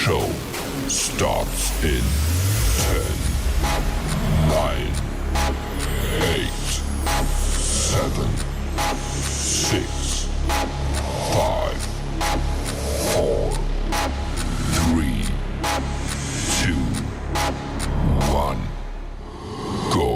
show starts in 10, 9, 8, 7, 6, 5, 4, 3, 2, 1, go.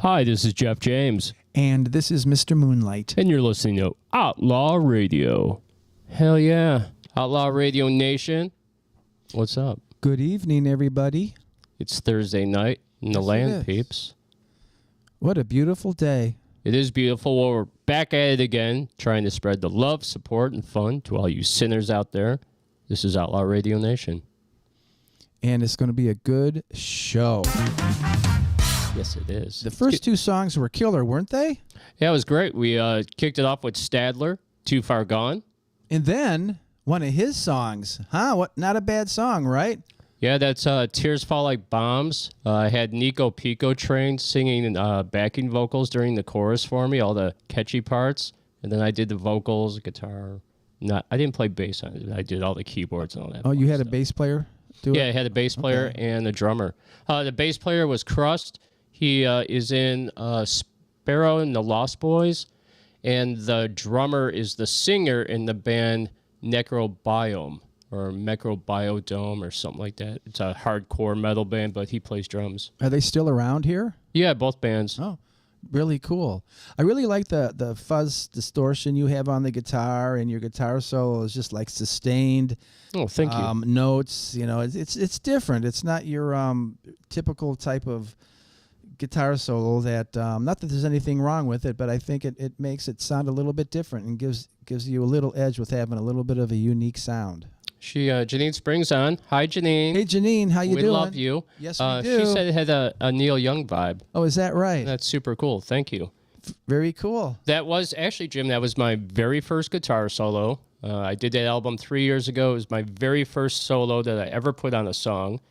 Hi, this is Jeff James. And this is Mr. Moonlight. And you're listening to Outlaw Radio. Hell yeah. Outlaw Radio Nation. What's up? Good evening, everybody. It's Thursday night in the land, peeps. What a beautiful day. It is beautiful. Well, we're back at it again, trying to spread the love, support, and fun to all you sinners out there. This is Outlaw Radio Nation. And it's going to be a good show. Yes, it is. The first two songs were killer, weren't they? Yeah, it was great. We kicked it off with Stadler, Too Far Gone. And then one of his songs. What? Not a bad song, right? Yeah, that's Tears Fall Like Bombs. I had Nico Pico trained singing backing vocals during the chorus for me, all the catchy parts. And then I did the vocals, guitar. I didn't play bass on it. I did all the keyboards and all that. Oh, you had stuff. A bass player do it? Yeah, I had a bass player and a drummer. The bass player was Crust. He is in Sparrow and the Lost Boys. And the drummer is the singer in the band Necrobiome or Microbiodome or something like that. It's a hardcore metal band, but he plays drums. Are they still around here? Yeah, both bands. Oh, really cool. I really like the fuzz distortion you have on the guitar, and your guitar solo is just like sustained. Oh, thank you. Notes, it's different. It's not your typical type of guitar solo that not that there's anything wrong with it, but I think it makes it sound a little bit different and gives you a little edge with having a little bit of a unique sound. Janine Springs on. Hi, Janine. Hey, Janine, how you doing? We love you. Yes, we do. She said it had a Neil Young vibe. Oh, is that right? That's super cool. Thank you. Very cool. That was actually, Jim, that was my very first guitar solo. I did that album 3 years ago. It was my very first solo that I ever put on a song.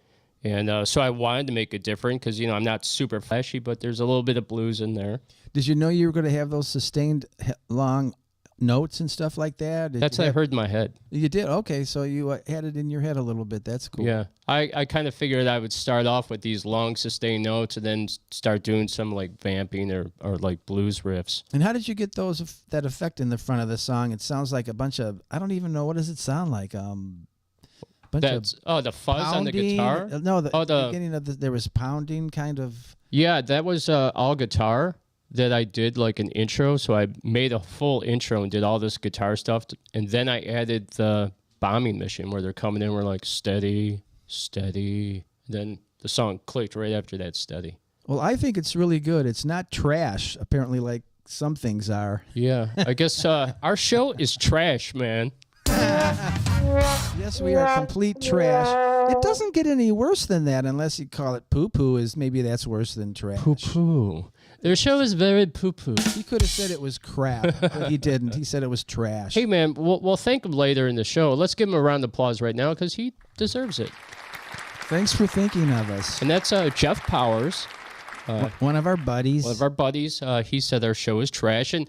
And so I wanted to make it different because, I'm not super flashy, but there's a little bit of blues in there. Did you know you were going to have those sustained long notes and stuff like that? That's what I heard in my head. You did? Okay, so you had it in your head a little bit. That's cool. Yeah. I kind of figured I would start off with these long sustained notes and then start doing some like vamping or like blues riffs. And how did you get that effect in the front of the song? It sounds like a bunch of, I don't even know, what does it sound like? The fuzz pounding on the guitar? No, the beginning of there was pounding kind of. Yeah, that was all guitar that I did like an intro. So I made a full intro and did all this guitar stuff. And then I added the bombing mission where they're coming in. We're like, steady, steady. Then the song clicked right after that, steady. Well, I think it's really good. It's not trash, apparently, like some things are. Yeah, I guess our show is trash, man. Yes, we are complete trash. It doesn't get any worse than that unless you call it poo-poo. Maybe that's worse than trash. Poo-poo. Their show is very poo-poo. He could have said it was crap, but he didn't. He said it was trash. Hey, man, we'll thank him later in the show. Let's give him a round of applause right now because he deserves it. Thanks for thinking of us. And that's Jeff Powers. One of our buddies. One of our buddies. He said our show is trash. And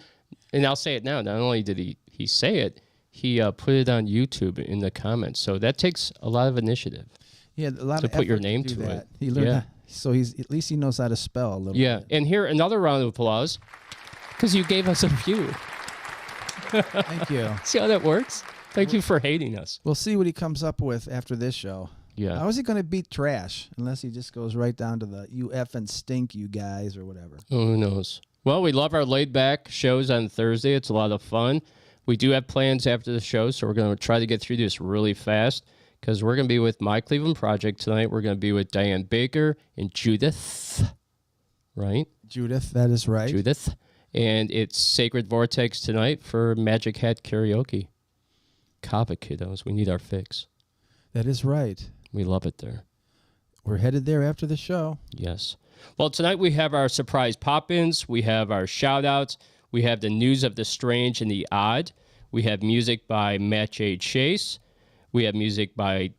I'll say it now. Not only did he say it, he put it on YouTube in the comments. So that takes a lot of initiative. Yeah, a lot to of put your effort name to to that. it. He learned so at least he knows how to spell a little bit. Yeah, and here, another round of applause because you gave us a review. Thank you. See how that works? Thank you for hating us. We'll see what he comes up with after this show. Yeah. How is he going to beat trash unless he just goes right down to the you effing stink, you guys, or whatever? Oh, who knows? Well, we love our laid-back shows on Thursday. It's a lot of fun. We do have plans after the show, so we're going to try to get through this really fast because we're going to be with My Cleveland Project tonight. We're going to be with Diane Baker and Judith, right? Judith, that is right. Judith. And it's Sacred Vortex tonight for Magic Hat Karaoke. Kava kiddos, we need our fix. That is right. We love it there. We're headed there after the show. Yes. Well, tonight we have our surprise pop-ins. We have our shout-outs. We have the news of the strange and the odd. We have music by Matt J. Chase. We have music by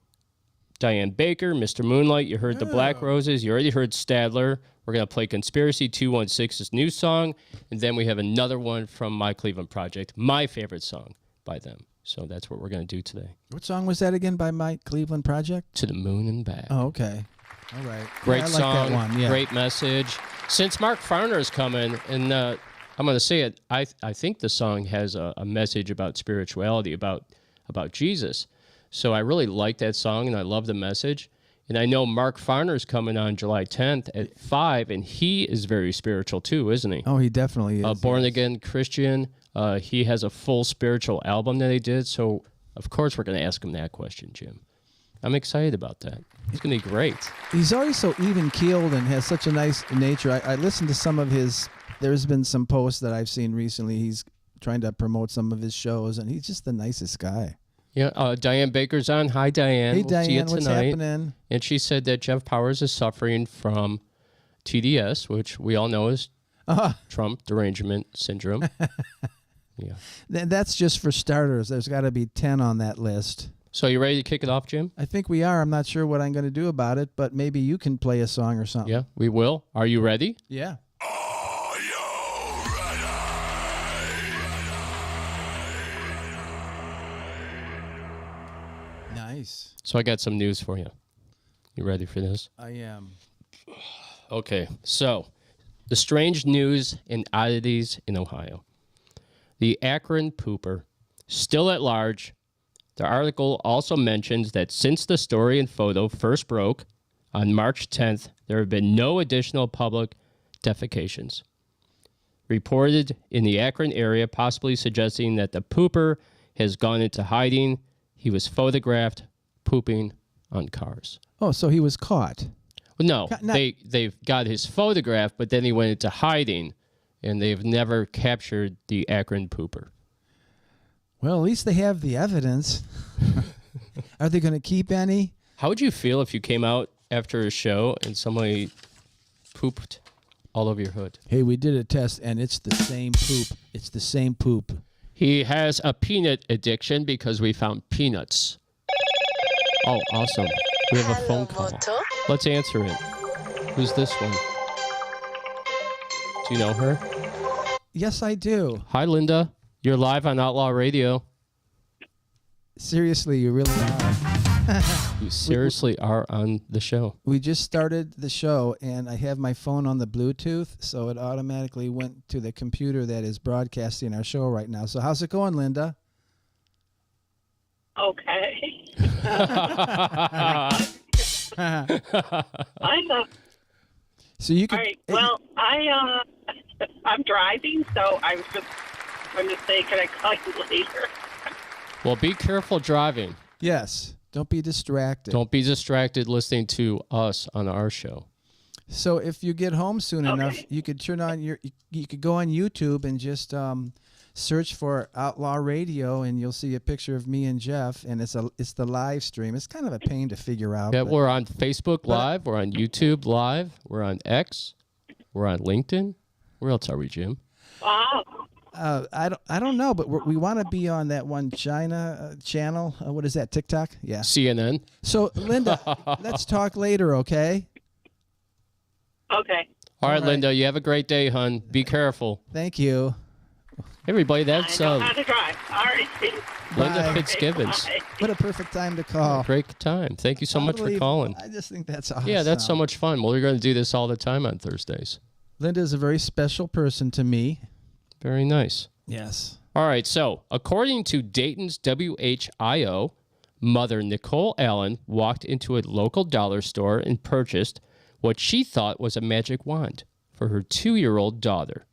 Diane Baker, Mr. Moonlight. You heard the Black Roses. You already heard Stadler. We're going to play Conspiracy 216's new song. And then we have another one from My Cleveland Project, my favorite song by them. So that's what we're going to do today. What song was that again by My Cleveland Project? To the Moon and Back. Oh, okay. All right. Great I like song. That one. Yeah. Great message. Since Mark Farner is coming, and I'm going to say it, I think the song has a message about spirituality, about Jesus. So I really like that song, and I love the message. And I know Mark Farner's coming on July 10th at 5, and he is very spiritual too, isn't he? Oh, he definitely is. Born-again Christian. He has a full spiritual album that he did, so of course we're going to ask him that question, Jim. I'm excited about that. He's going to be great. He's always so even-keeled and has such a nice nature. I listened to some of his... There's been some posts that I've seen recently. He's trying to promote some of his shows, and he's just the nicest guy. Yeah, Diane Baker's on. Hi, Diane. Hey, we'll Diane, see you what's tonight. happening? And she said that Jeff Powers is suffering from TDS, which we all know is Trump derangement syndrome. Yeah. That's just for starters. There's got to be 10 on that list. So you ready to kick it off, Jim? I think we are. I'm not sure what I'm going to do about it, but maybe you can play a song or something. Yeah, we will. Are you ready? Yeah. Are you ready? Nice. So I got some news for you. You ready for this? I am. Okay, so the strange news and oddities in Ohio. The Akron pooper, still at large. The article also mentions that since the story and photo first broke on March 10th, there have been no additional public defecations reported in the Akron area, possibly suggesting that the pooper has gone into hiding. He was photographed pooping on cars. Oh, so he was caught. Well, no, they've got his photograph, but then he went into hiding, and they've never captured the Akron pooper. Well, at least they have the evidence. Are they going to keep any? How would you feel if you came out after a show and somebody pooped all over your hood? Hey, we did a test, and it's the same poop. It's the same poop. He has a peanut addiction because we found peanuts. Oh, awesome. We have a phone call. Let's answer it. Who's this one? Do you know her? Yes, I do. Hi, Linda. You're live on Outlaw Radio. Seriously, you really are. You seriously are on the show. We just started the show, and I have my phone on the Bluetooth, so it automatically went to the computer that is broadcasting our show right now. So how's it going, Linda? Okay. I know. So you can. All right. Well, I'm driving, so I was just going to say, can I call you later? Well, be careful driving. Yes. Don't be distracted. Don't be distracted listening to us on our show. So if you get home soon enough, you could turn on you could go on YouTube and just search for Outlaw Radio, and you'll see a picture of me and Jeff, and it's the live stream. It's kind of a pain to figure out. Yeah, we're on Facebook Live, we're on YouTube Live, we're on X, we're on LinkedIn. Where else are we, Jim? Wow. I don't know, but we want to be on that one China channel. What is that, TikTok? Yeah. CNN. So, Linda, let's talk later, okay? Okay. All right, Linda, you have a great day, hon. Be careful. Thank you. Hey, everybody, that's I know how to drive. All right. Linda Bye. Fitzgibbons. Bye. What a perfect time to call. Great time. Thank you so much for Unbelievable. calling. I just think that's awesome. Yeah, that's so much fun. Well, we're going to do this all the time on Thursdays. Linda is a very special person to me. Very nice. Yes. All right, so according to Dayton's WHIO, mother Nicole Allen walked into a local dollar store and purchased what she thought was a magic wand for her 2-year-old daughter.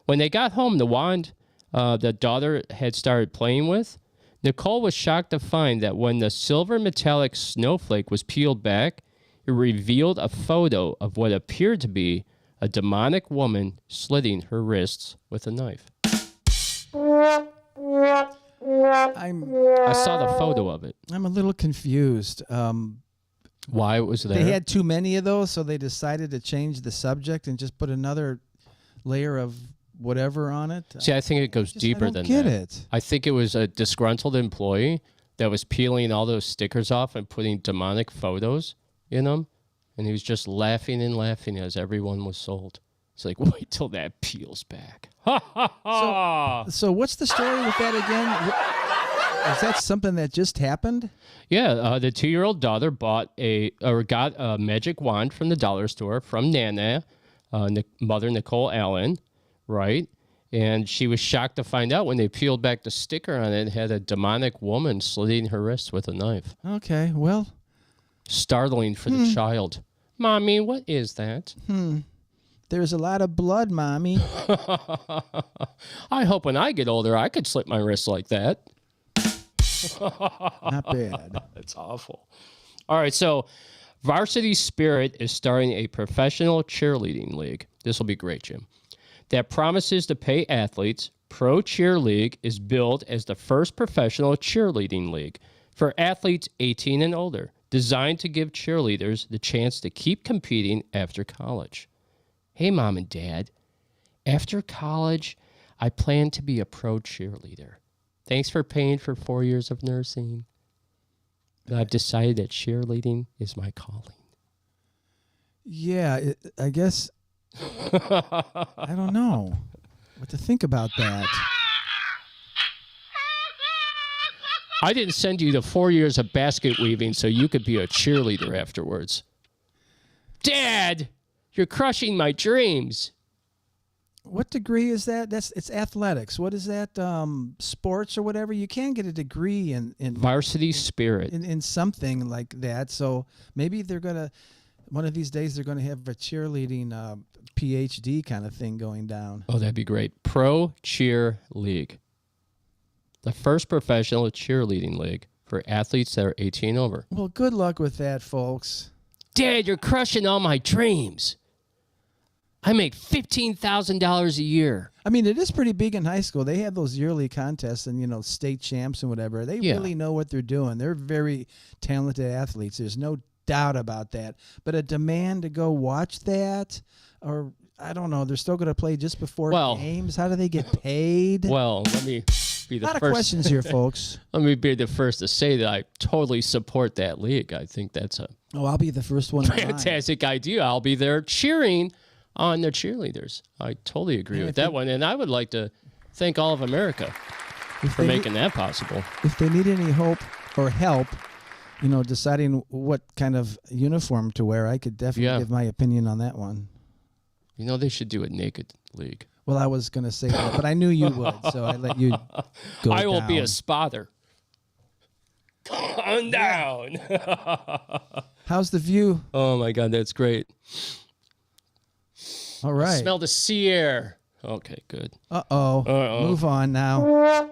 When they got home, the wand the daughter had started playing with, Nicole was shocked to find that when the silver metallic snowflake was peeled back, it revealed a photo of what appeared to be a demonic woman slitting her wrists with a knife. I saw the photo of it. I'm a little confused. Why was there? They had too many of those, so they decided to change the subject and just put another layer of whatever on it. See, I think it goes deeper than that. I don't get it. I think it was a disgruntled employee that was peeling all those stickers off and putting demonic photos in them, and he was just laughing and laughing as everyone was sold. It's like, wait till that peels back. Ha ha ha! So what's the story with that again? Is that something that just happened? Yeah, the 2-year-old daughter got a magic wand from the dollar store from Nana, mother Nicole Allen, right? And she was shocked to find out when they peeled back the sticker on it, it had a demonic woman slitting her wrists with a knife. Okay, well, startling for the child. Mommy, what is that? There's a lot of blood, Mommy. I hope when I get older, I could slit my wrist like that. Not bad. That's awful. All right, so Varsity Spirit is starting a professional cheerleading league. This will be great, Jim. That promises to pay athletes. Pro Cheer League is billed as the first professional cheerleading league for athletes 18 and older, designed to give cheerleaders the chance to keep competing after college. Hey, Mom and Dad, after college, I plan to be a pro cheerleader. Thanks for paying for 4 years of nursing. I've decided that cheerleading is my calling. Yeah, I guess. I don't know what to think about that. I didn't send you the 4 years of basket weaving so you could be a cheerleader afterwards. Dad, you're crushing my dreams. What degree is that? It's athletics. What is that? Sports or whatever. You can get a degree in Varsity Spirit. in something like that. So maybe they're gonna one of these days they're gonna have a cheerleading PhD kind of thing going down. Oh, that'd be great. Pro Cheer League. The first professional cheerleading league for athletes that are 18 over. Well, good luck with that, folks. Dad, you're crushing all my dreams. I make $15,000 a year. I mean, it is pretty big in high school. They have those yearly contests and, state champs and whatever. They really know what they're doing. They're very talented athletes. There's no doubt about that. But a demand to go watch that, or I don't know, they're still going to play just before games. How do they get paid? Well, let me be the a lot first. of questions here, folks. Let me be the first to say that I totally support that league. I think that's a I'll be the first one. fantastic idea. I'll be there cheering on the cheerleaders. I totally agree with that one. And I would like to thank all of America for making that possible. If they need any hope or help, deciding what kind of uniform to wear, I could definitely give my opinion on that one. They should do a naked league. Well, I was going to say that, but I knew you would, so I let you go I will be a down. spotter. Calm down. How's the view? Oh, my God, that's great. All right. Smell the sea air. Okay, good. Uh-oh. Move on now.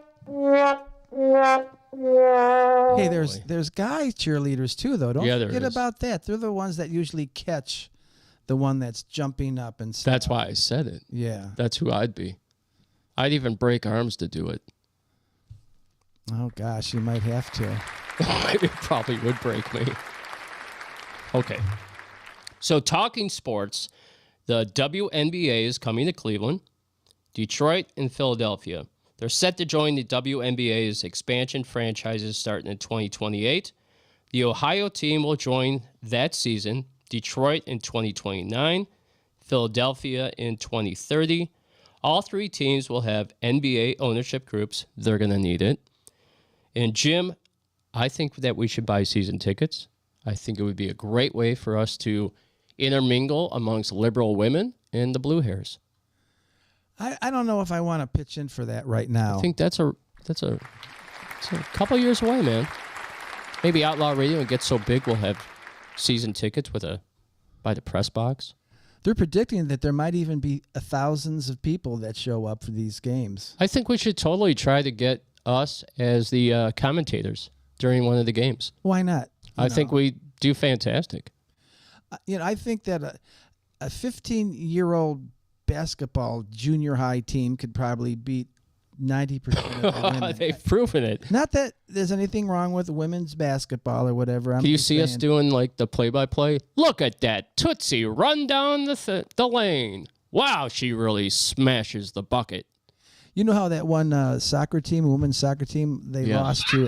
Hey, there's guy cheerleaders too, though. Don't forget about that. They're the ones that usually catch the one that's jumping up and stuff. That's why I said it. Yeah. That's who I'd be. I'd even break arms to do it. Oh, gosh, you might have to. It probably would break me. Okay. So talking sports, the WNBA is coming to Cleveland, Detroit, and Philadelphia. They're set to join the WNBA's expansion franchises starting in 2028. The Ohio team will join that season, Detroit in 2029, Philadelphia in 2030. All three teams will have NBA ownership groups. They're going to need it. And Jim, I think that we should buy season tickets. I think it would be a great way for us to intermingle amongst liberal women and the blue hairs. I don't know if I want to pitch in for that right now. I think it's a couple years away, man. Maybe Outlaw Radio and get so big we'll have season tickets by the press box. They're predicting that there might even be thousands of people that show up for these games. I think we should totally try to get us as the commentators during one of the games. Why not? I think we do fantastic. I think that a 15-year-old basketball junior high team could probably beat 90% of the women. They've proven it. Not that there's anything wrong with women's basketball or whatever. Do you see us doing like the play-by-play? Look at that Tootsie run down the lane. Wow, she really smashes the bucket. You know how that one women's soccer team, they lost to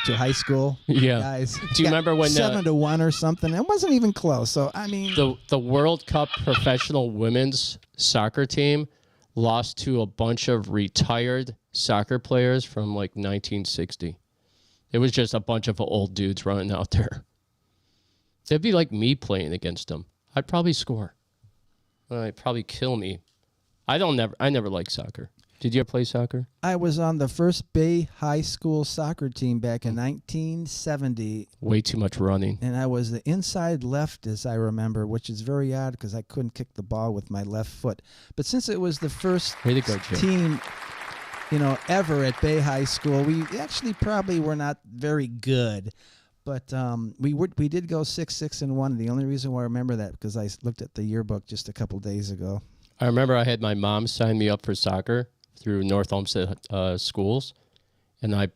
high school guys? Do you remember when 7-1 or something? It wasn't even close. So I mean, the World Cup professional women's soccer team lost to a bunch of retired soccer players from like 1960. It was just a bunch of old dudes running out there. It'd be like me playing against them. I'd probably score. It'd probably kill me. I never liked soccer. Did you ever play soccer? I was on the first Bay High School soccer team back in 1970. Way too much running. And I was the inside left, as I remember, which is very odd because I couldn't kick the ball with my left foot. But since it was the first Way to go, Jim. team, ever at Bay High School, we actually probably were not very good. But we did go 6-6-1. The only reason why I remember that because I looked at the yearbook just a couple days ago. I remember I had my mom sign me up for soccer through North Olmsted schools, and I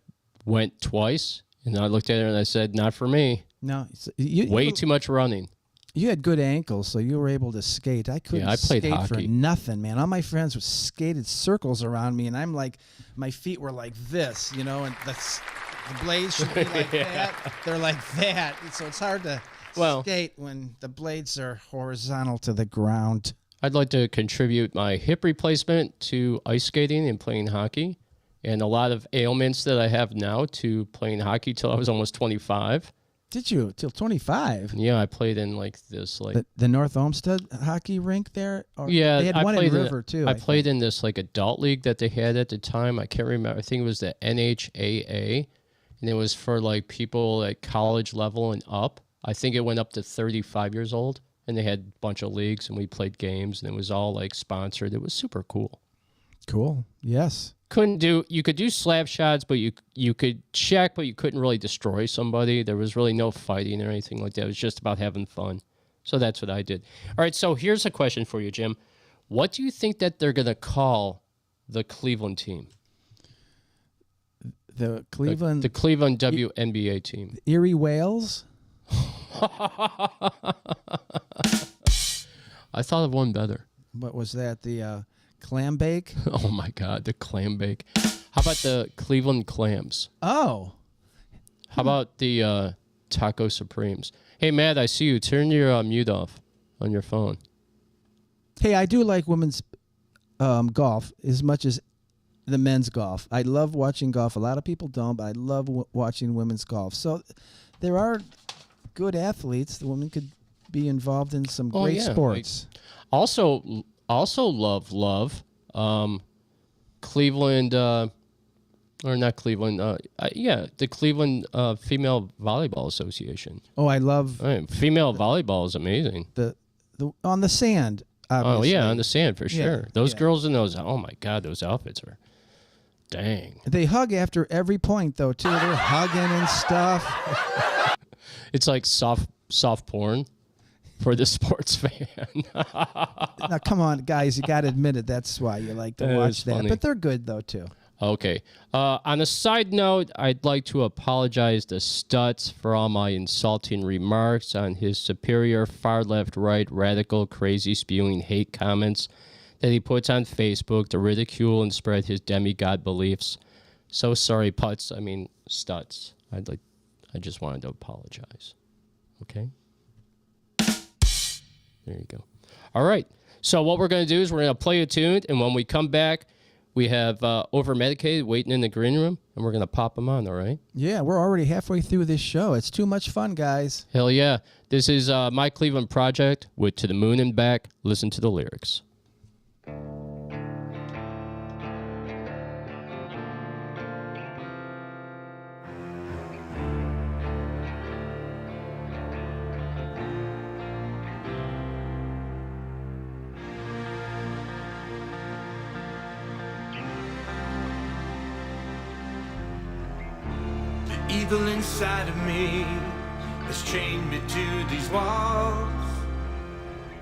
went twice, and I looked at her and I said, not for me. No, Way too much running. You had good ankles, so you were able to skate. I couldn't I played skate hockey. for nothing, man. All my friends were skated circles around me, and I'm like, my feet were like this, and the blades should be like that. They're like that. So it's hard to skate when the blades are horizontal to the ground. I'd like to contribute my hip replacement to ice skating and playing hockey, and a lot of ailments that I have now to playing hockey till I was almost 25. Did you? Till 25? Yeah, I played in this the North Olmsted hockey rink there? Or yeah, they had one in River, too. I played in this adult league that they had at the time. I can't remember. I think it was the NHAA, and it was for people at college level and up. I think it went up to 35 years old, and they had a bunch of leagues, and we played games, and it was all sponsored. It was super cool. Cool. Yes. You could do slap shots, but you could check, but you couldn't really destroy somebody. There was really no fighting or anything like that. It was just about having fun. So that's what I did. All right, so here's a question for you, Jim. What do you think that they're going to call the Cleveland team? The Cleveland... The Cleveland WNBA team. Erie Whales? I thought of one better. What was that? The clam bake? Oh, my God, the clam bake. How about the Cleveland Clams? Oh. How about the Taco Supremes? Hey, Matt, I see you. Turn your mute off on your phone. Hey, I do like women's golf as much as the men's golf. I love watching golf. A lot of people don't, but I love watching women's golf. So there are good athletes. The women could be involved in some great sports. Also love Cleveland, or not Cleveland. The Cleveland Female Volleyball Association. Oh, I love female volleyball is amazing. The on the sand. Obviously. Oh yeah, on the sand for sure. Yeah, those girls in those. Oh my God, those outfits are. Dang. They hug after every point though too. They're hugging and stuff. It's like soft porn. For the sports fan. Now, come on, guys. You got to admit it. That's why you like to watch that. Funny. But they're good, though, too. Okay. On a side note, I'd like to apologize to Stutz for all my insulting remarks on his superior far-left, right, radical, crazy, spewing hate comments that he puts on Facebook to ridicule and spread his demigod beliefs. So sorry, Stutz. I just wanted to apologize. Okay? There you go. All right. So what we're going to do is we're going to play a tune, and when we come back, we have Over-Medicated waiting in the green room, and we're going to pop them on, all right? Yeah, we're already halfway through this show. It's too much fun, guys. Hell yeah. This is My Cleveland Project with To the Moon and Back. Listen to the lyrics. Evil inside of me has chained me to these walls.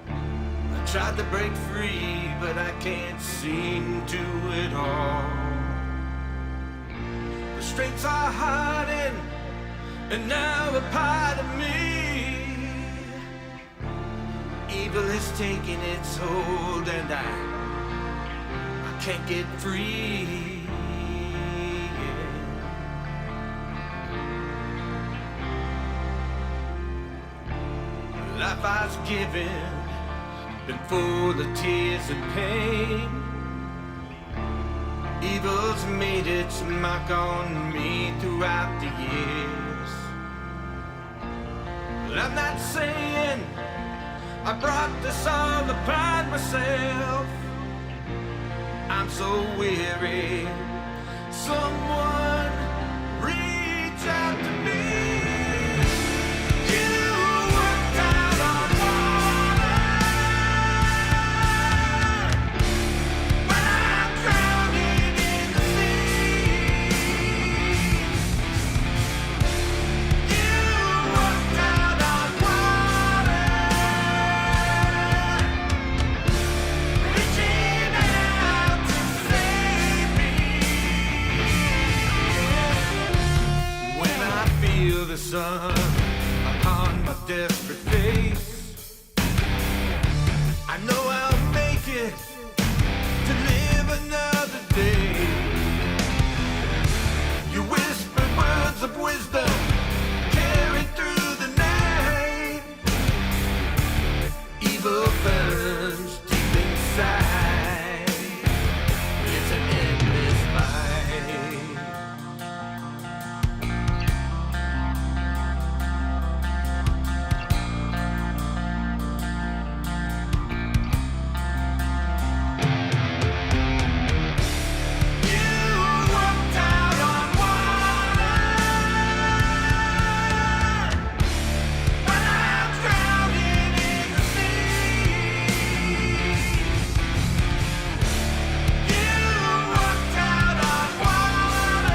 I tried to break free, but I can't seem to at all. The straits are hardened, and now a part of me. Evil has taken its hold, and I can't get free. Life I was given been full of tears and pain. Evil's made its mark on me throughout the years. Well, I'm not saying I brought this all upon myself. I'm so weary. Someone reach out to me. You walked out on water when I'm drowning in the sea. You walked out on water, reaching out to save me. When I feel the sun upon my desperate face, I know I'll make it to live another day. You whispered words of wisdom carried through the night. Evil burns deep inside. It's an endless fight. You walked out on water when I'm drowning in the sea. You walked out on water,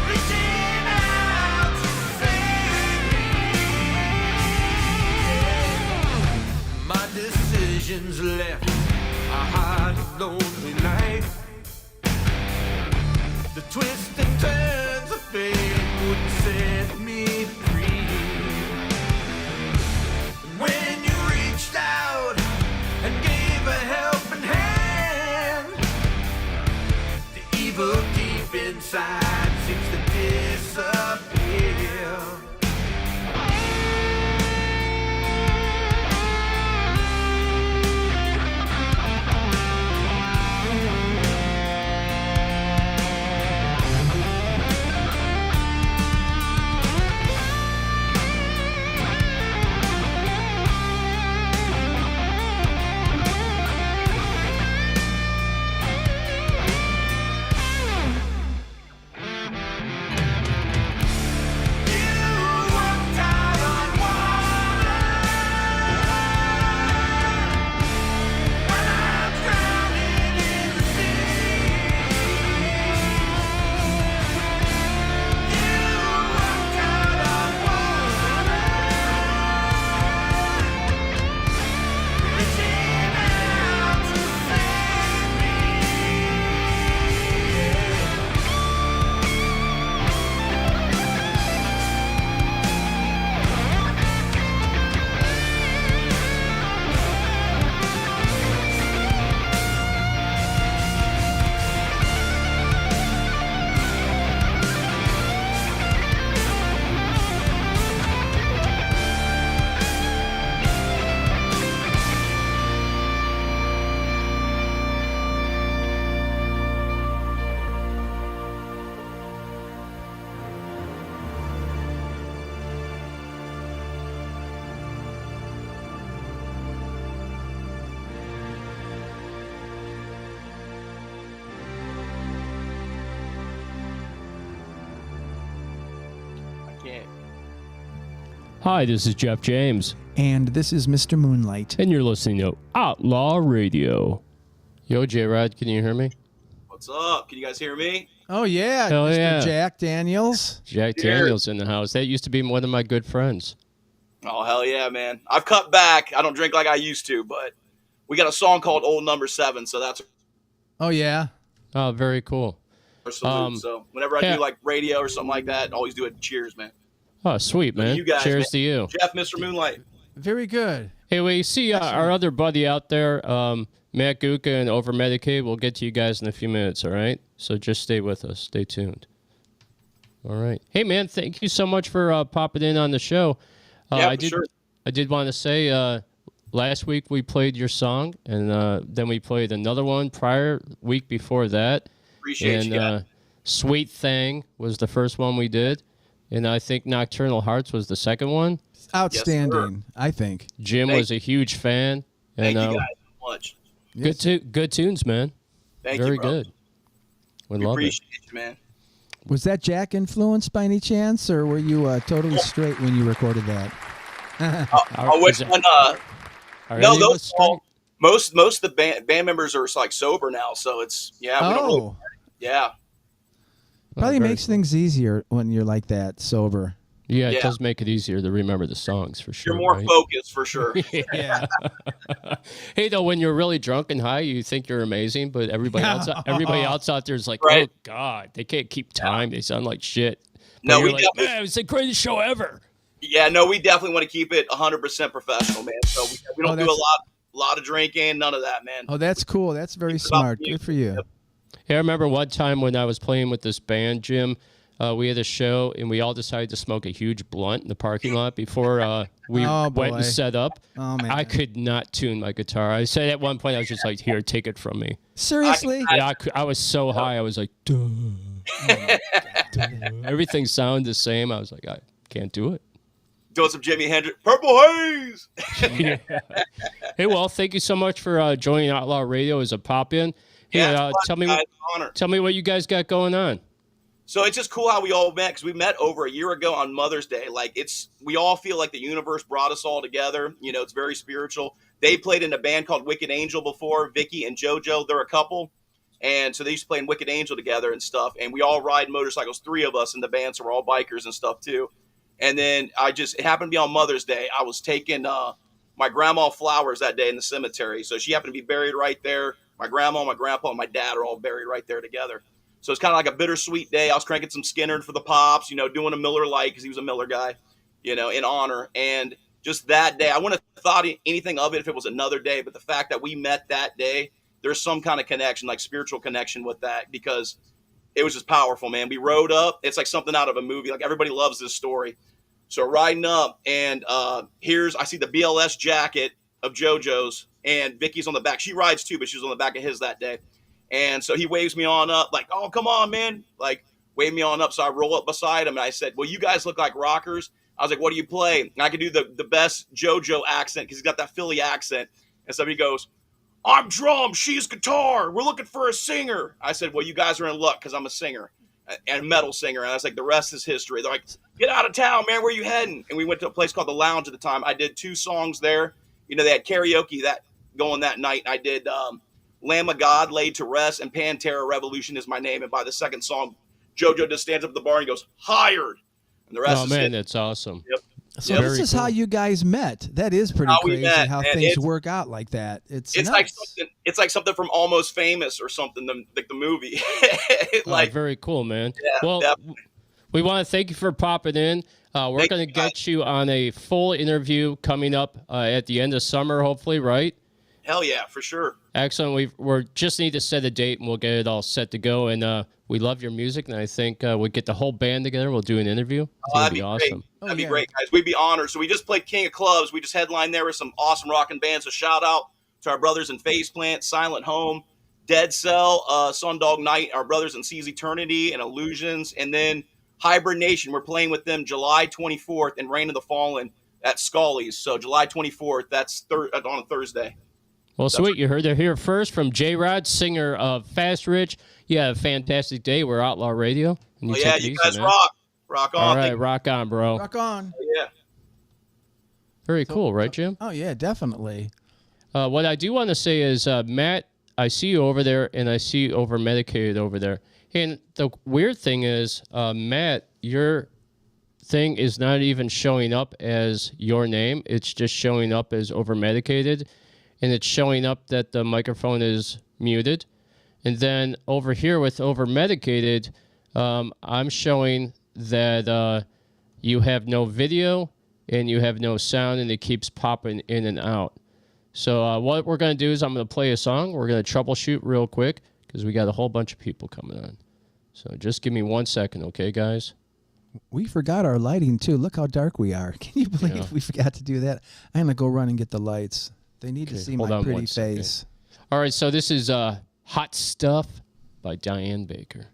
reaching out to save me. My decisions left a hard, lonely life. The twists and turns of fate wouldn't set me free. When you reached out and gave a helping hand, the evil deep inside seems to disappear. You walked out on water when I'm drowning in the sea. You walked out on water, reaching out to save me. Hi, this is Jeff James, And this is Mr. Moonlight. and you're listening to Outlaw Radio. Yo, J-Rod, can you hear me? What's up? Can you guys hear me? Oh, yeah, Hell Mr. yeah. Jack Daniels. Jack Here. Daniels in the house. That used to be one of my good friends. Oh, hell yeah, man. I've cut back. I don't drink like I used to, but we got a song called Old Number 7, so that's Oh, yeah. Oh, very cool. our salute. So whenever I yeah. do like radio or something like that, always do it. Cheers, man. Oh, sweet, man. You guys, Cheers man. to you. Jeff, Mr. Moonlight. Very good. Hey, we see our other buddy out there, Matt Guka and Over Medicaid. We'll get to you guys in a few minutes, all right? So just stay with us. Stay tuned. All right. Hey, man, thank you so much for popping in on the show. Yeah, for sure. I did want to say last week we played your song, and then we played another one week before that. Appreciate you guys. Sweet Thing was the first one we did, and I think Nocturnal Hearts was the second one. Outstanding, I think. Jim was a huge fan. Thank And you guys. much. Yes. Good tunes, man. Thank Very you, bro. good. We We love it. appreciate you, man. Was that Jack influenced by any chance, or were you totally straight when you recorded that? Which one? Are No, any of us those straight? most of the band members are like sober now, so it's we don't really, Oh, yeah. probably very makes cool. things easier when you're like that sober. Yeah, it Yeah. does make it easier to remember the songs for sure. You're more right? focused for sure. Yeah. Hey, though, when you're really drunk and high, you think you're amazing, but everybody else out there is like, Right. oh God, they can't keep time. They sound like shit. But No, you're we like, definitely, man, it was the greatest show ever. yeah, no, we definitely want to keep it 100% professional, man. So we don't do a that's- lot of drinking, none of that, man. Oh, that's cool. That's very It's about smart. you. Good for you. Yeah, I remember one time when I was playing with this band, Jim. We had a show, and we all decided to smoke a huge blunt in the parking lot before we Oh, went and boy. set up. Oh, man. I could not tune my guitar. I said at one point, I was just like, here, take it from me. Seriously? Yeah, I was so high. I was like, duh. Duh. Everything sounded the same. I was like, I can't do it. Doing some Jimi Hendrix, Purple Haze. Yeah. Hey, well, thank you so much for joining Outlaw Radio as a pop-in. Hey, Yeah, it's fun, guys. Honor. tell me what you guys got going on. So it's just cool how we all met because we met over a year ago on Mother's Day. Like we all feel like the universe brought us all together. You know, it's very spiritual. They played in a band called Wicked Angel before. Vicky and JoJo, they're a couple, and so they used to play in Wicked Angel together and stuff. And we all ride motorcycles, 3 of us in the band, so we're all bikers and stuff too. And then it happened to be on Mother's Day. I was taking my grandma flowers that day in the cemetery, so she happened to be buried right there. My grandma, my grandpa, and my dad are all buried right there together. So it's kind of like a bittersweet day. I was cranking some Skinner for the pops, doing a Miller Lite because he was a Miller guy, in honor. And just that day, I wouldn't have thought anything of it if it was another day. But the fact that we met that day, there's some kind of connection, like spiritual connection with that, because it was just powerful, man. We rode up. It's like something out of a movie. Like everybody loves this story. So riding up, and I see the BLS jacket of JoJo's, and Vicky's on the back. She rides too, but she was on the back of his that day. And so he waves me on up, like, oh, come on, man. Like, wave me on up. So I roll up beside him, and I said, well, you guys look like rockers. I was like, what do you play? And I could do the best JoJo accent because he's got that Philly accent. And so he goes, I'm drum, she's guitar. We're looking for a singer. I said, well, you guys are in luck because I'm a singer and a metal singer. And I was like, the rest is history. They're like, get out of town, man. Where are you heading? And we went to a place called The Lounge at the time. I did 2 songs there. They had karaoke going that night. And I did Lamb of God, Laid to Rest, and Pantera, Revolution is my name. And by the second song, JoJo just stands up at the bar and goes, hired. And the rest Oh, is man, it. that's awesome. Yep. So Yep. this Very is how cool. you guys met. That is pretty How we crazy met, how and things it's- work out like that. It's like nuts. it's like something from Almost Famous or something, like the movie. Oh, very cool, man. Yeah, Well, definitely. we want to thank you for popping in. We're Thank going you, to get you on a full interview coming up at the end of summer, hopefully, right? Hell yeah, for sure. Excellent. We just need to set a date, and we'll get it all set to go. And we love your music, and I think we'll get the whole band together. We'll do an interview. It's Oh, gonna that'd be be awesome. great. Oh, That'd be yeah. great, guys. We'd be honored. So we just played King of Clubs. We just headlined there with some awesome rocking bands. So shout out to our brothers in Phase Plant, Silent Home, Dead Cell, Sundog Night, our brothers in Seize Eternity and Illusions, and then Hibernation. We're playing with them July 24th and Reign of the Fallen at Scully's. So July 24th, that's on a Thursday. Well, sweet. You heard it here first from J-Rod, singer of Fast Rich. You have a fantastic day. We're Outlaw Radio. And Oh, yeah, take it you easy, guys man. rock. Rock on. All right, Thank rock on, bro. Rock on. you. Yeah. Very cool, right, Jim? Oh yeah, definitely. What I do want to say is, Matt, I see you over there, and I see you over-medicated over there. And the weird thing is, Matt, your thing is not even showing up as your name. It's just showing up as over-medicated, and it's showing up that the microphone is muted. And then over here with over-medicated, I'm showing that you have no video and you have no sound, and it keeps popping in and out. So what we're going to do is I'm going to play a song. We're going to troubleshoot real quick because we got a whole bunch of people coming on. So just give me 1 second, okay, guys? We forgot our lighting too. Look how dark we are. Can you believe Yeah. we forgot to do that? I'm gonna go run and get the lights. They need to Okay, see hold my on pretty one second. face. All right, so this is Hot Stuff by Diane Baker.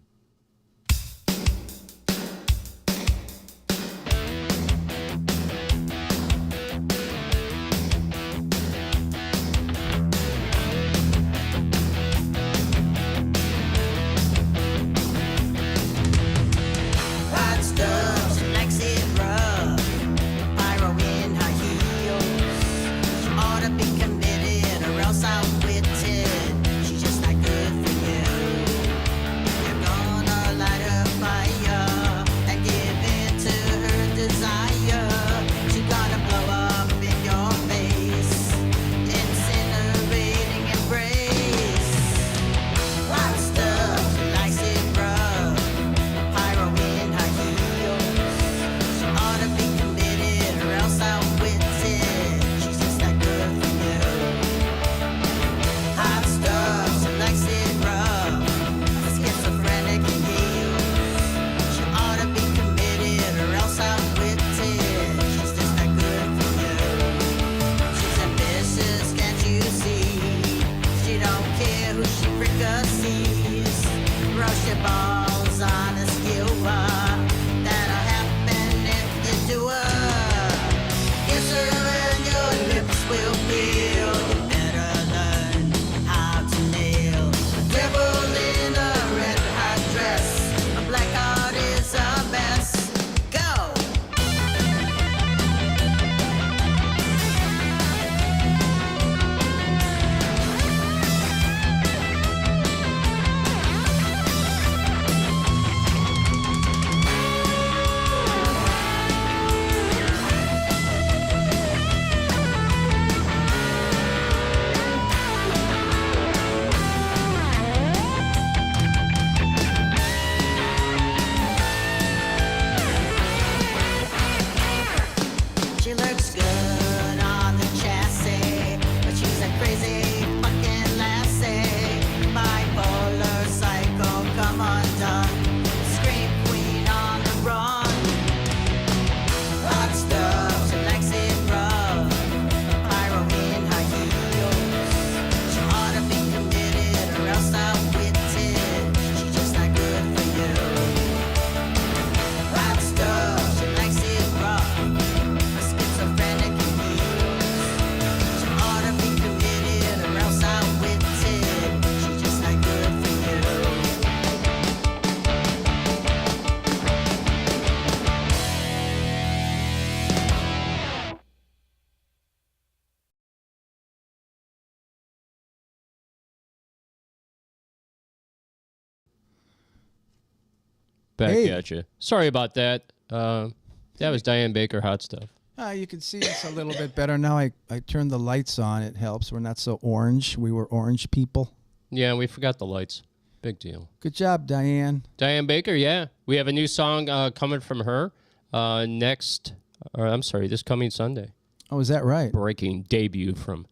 back Hey. at you. Sorry about that. That was Diane Baker, Hot Stuff. You can see us a little bit better now. I turned the lights on. It helps. We're not so orange. We were orange people. Yeah, we forgot the lights. Big deal. Good job, Diane. Diane Baker, yeah. We have a new song coming from her this coming Sunday. Oh, is that right? Breaking debut from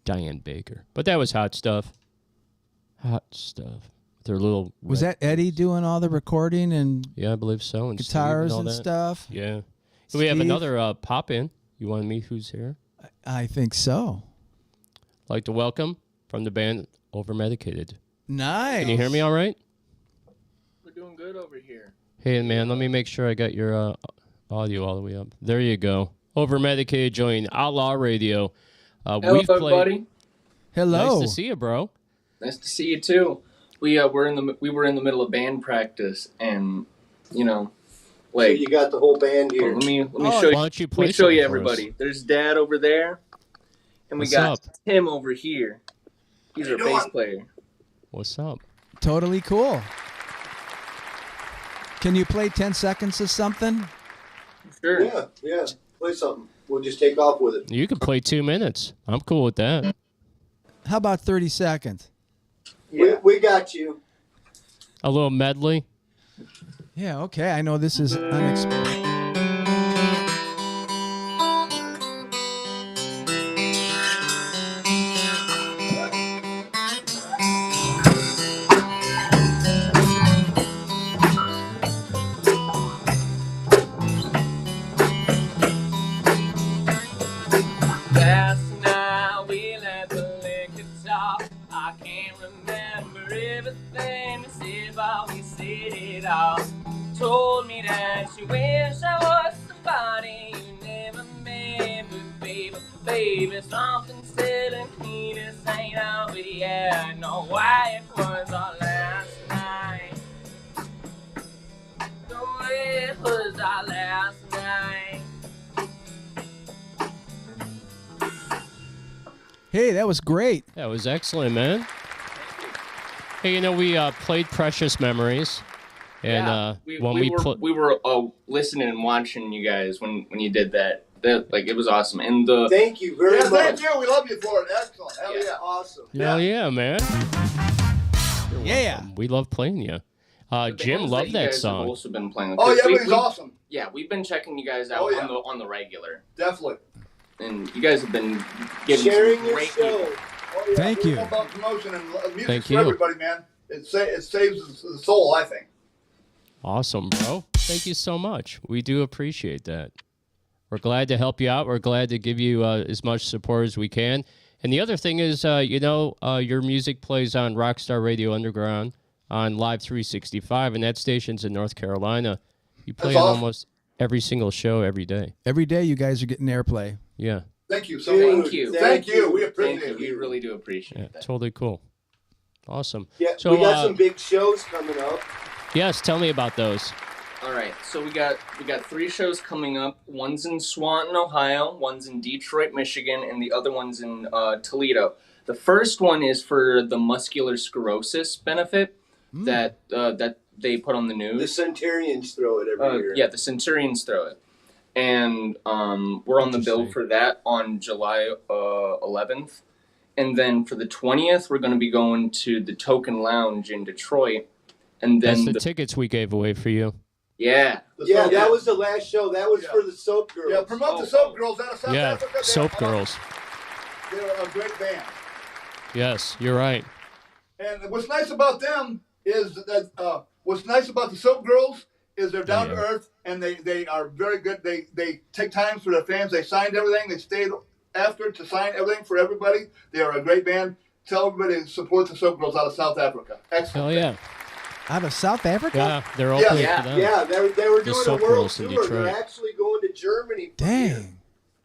Diane Baker. But that was Hot Stuff. Hot Stuff. Their little... Was that Eddie doing all the recording and Yeah, I believe so. And guitars Steve and all that. stuff? Yeah. We have Steve? another pop-in. You want to meet who's here? I think so. I'd like to welcome from the band Overmedicated. Nice. Can you hear me all right? We're doing good over here. Hey, man, let me make sure I got your audio all the way up. There you go. Overmedicated joining Outlaw Radio. Hello, everybody. Hello. Nice to see you, bro. Nice to see you too. We were in the middle of band practice, and So wait. you got the whole band here. Let me Oh, show why don't you play let me show you something for us? everybody. There's Dad over there, and we What's got up? Tim over here. He's our bass player. What's up? Totally cool. Can you play 10 seconds of something? Sure. Yeah. Play something. We'll just take off with it. You can play 2 minutes. I'm cool with that. How about 30 seconds? Yeah. We got you. A little medley. Yeah, okay. I know this is unexpected. Last night we let the liquor talk. I can't remember everything we said, but we said it all. Told me that she wished I was somebody you never met, but baby, something's telling me this ain't all, but yeah, I know why it was our last night. No, it was our last night. Hey, that was great. That was excellent, man. Hey, we played Precious Memories. And when we were listening and watching you guys when you did that. It was awesome. And Thank you very much. Thank you. We love you for it. Excellent. Hell yeah. Awesome. Hell yeah, man. Yeah. We love playing you. Jim loved that song. Have also been playing. Oh, yeah, but he's awesome. Yeah, we've been checking you guys out on the regular, Definitely. and you guys have been giving Sharing some your great show. people. Oh, yeah. Thank We're you. all about promotion and music's Thank for you. everybody, man. It saves the soul, I think. Awesome, bro. Thank you so much. We do appreciate that. We're glad to help you out. We're glad to give you as much support as we can. And the other thing is, your music plays on Rockstar Radio Underground on Live 365, and that station's in North Carolina. You play That's on awesome. almost every single show every day. Every day you guys are getting airplay. Yeah. Thank you so Dude, much. Thank you. Thank you. We Thank appreciate you. We it. really do appreciate Yeah, that. totally cool. Awesome. Yeah, So, we got some big shows coming up. Yes, tell me about those. All right, so we got 3 shows coming up. One's in Swanton, Ohio. One's in Detroit, Michigan, and the other one's in Toledo. The first one is for the muscular sclerosis benefit that they put on the news. The Centurions throw it every year. Yeah, the Centurions throw it. And we're on the bill Interesting. for that on July 11th. And then for the 20th, we're going to be going to the Token Lounge in Detroit. And That's then the tickets we gave away for you. yeah. Yeah, that was the last show. That was for the Soap Girls. Yeah, promote the Soap Girls out of South Yeah, Africa. Soap Girls. They're a great band. Yes, you're right. And what's nice about them is that what's nice about the Soap Girls is they're down to earth and they are very good. They take time for their fans. They signed everything. They stayed after to sign everything for everybody. They are a great band. Tell everybody to support the Soap Girls out of South Africa. Excellent. Hell yeah. Out of South Africa? Yeah, they're opening Yeah. for them. Yeah, they were The doing a Soap world Girls in tour. Detroit. They're actually going to Germany. for a year. Dang.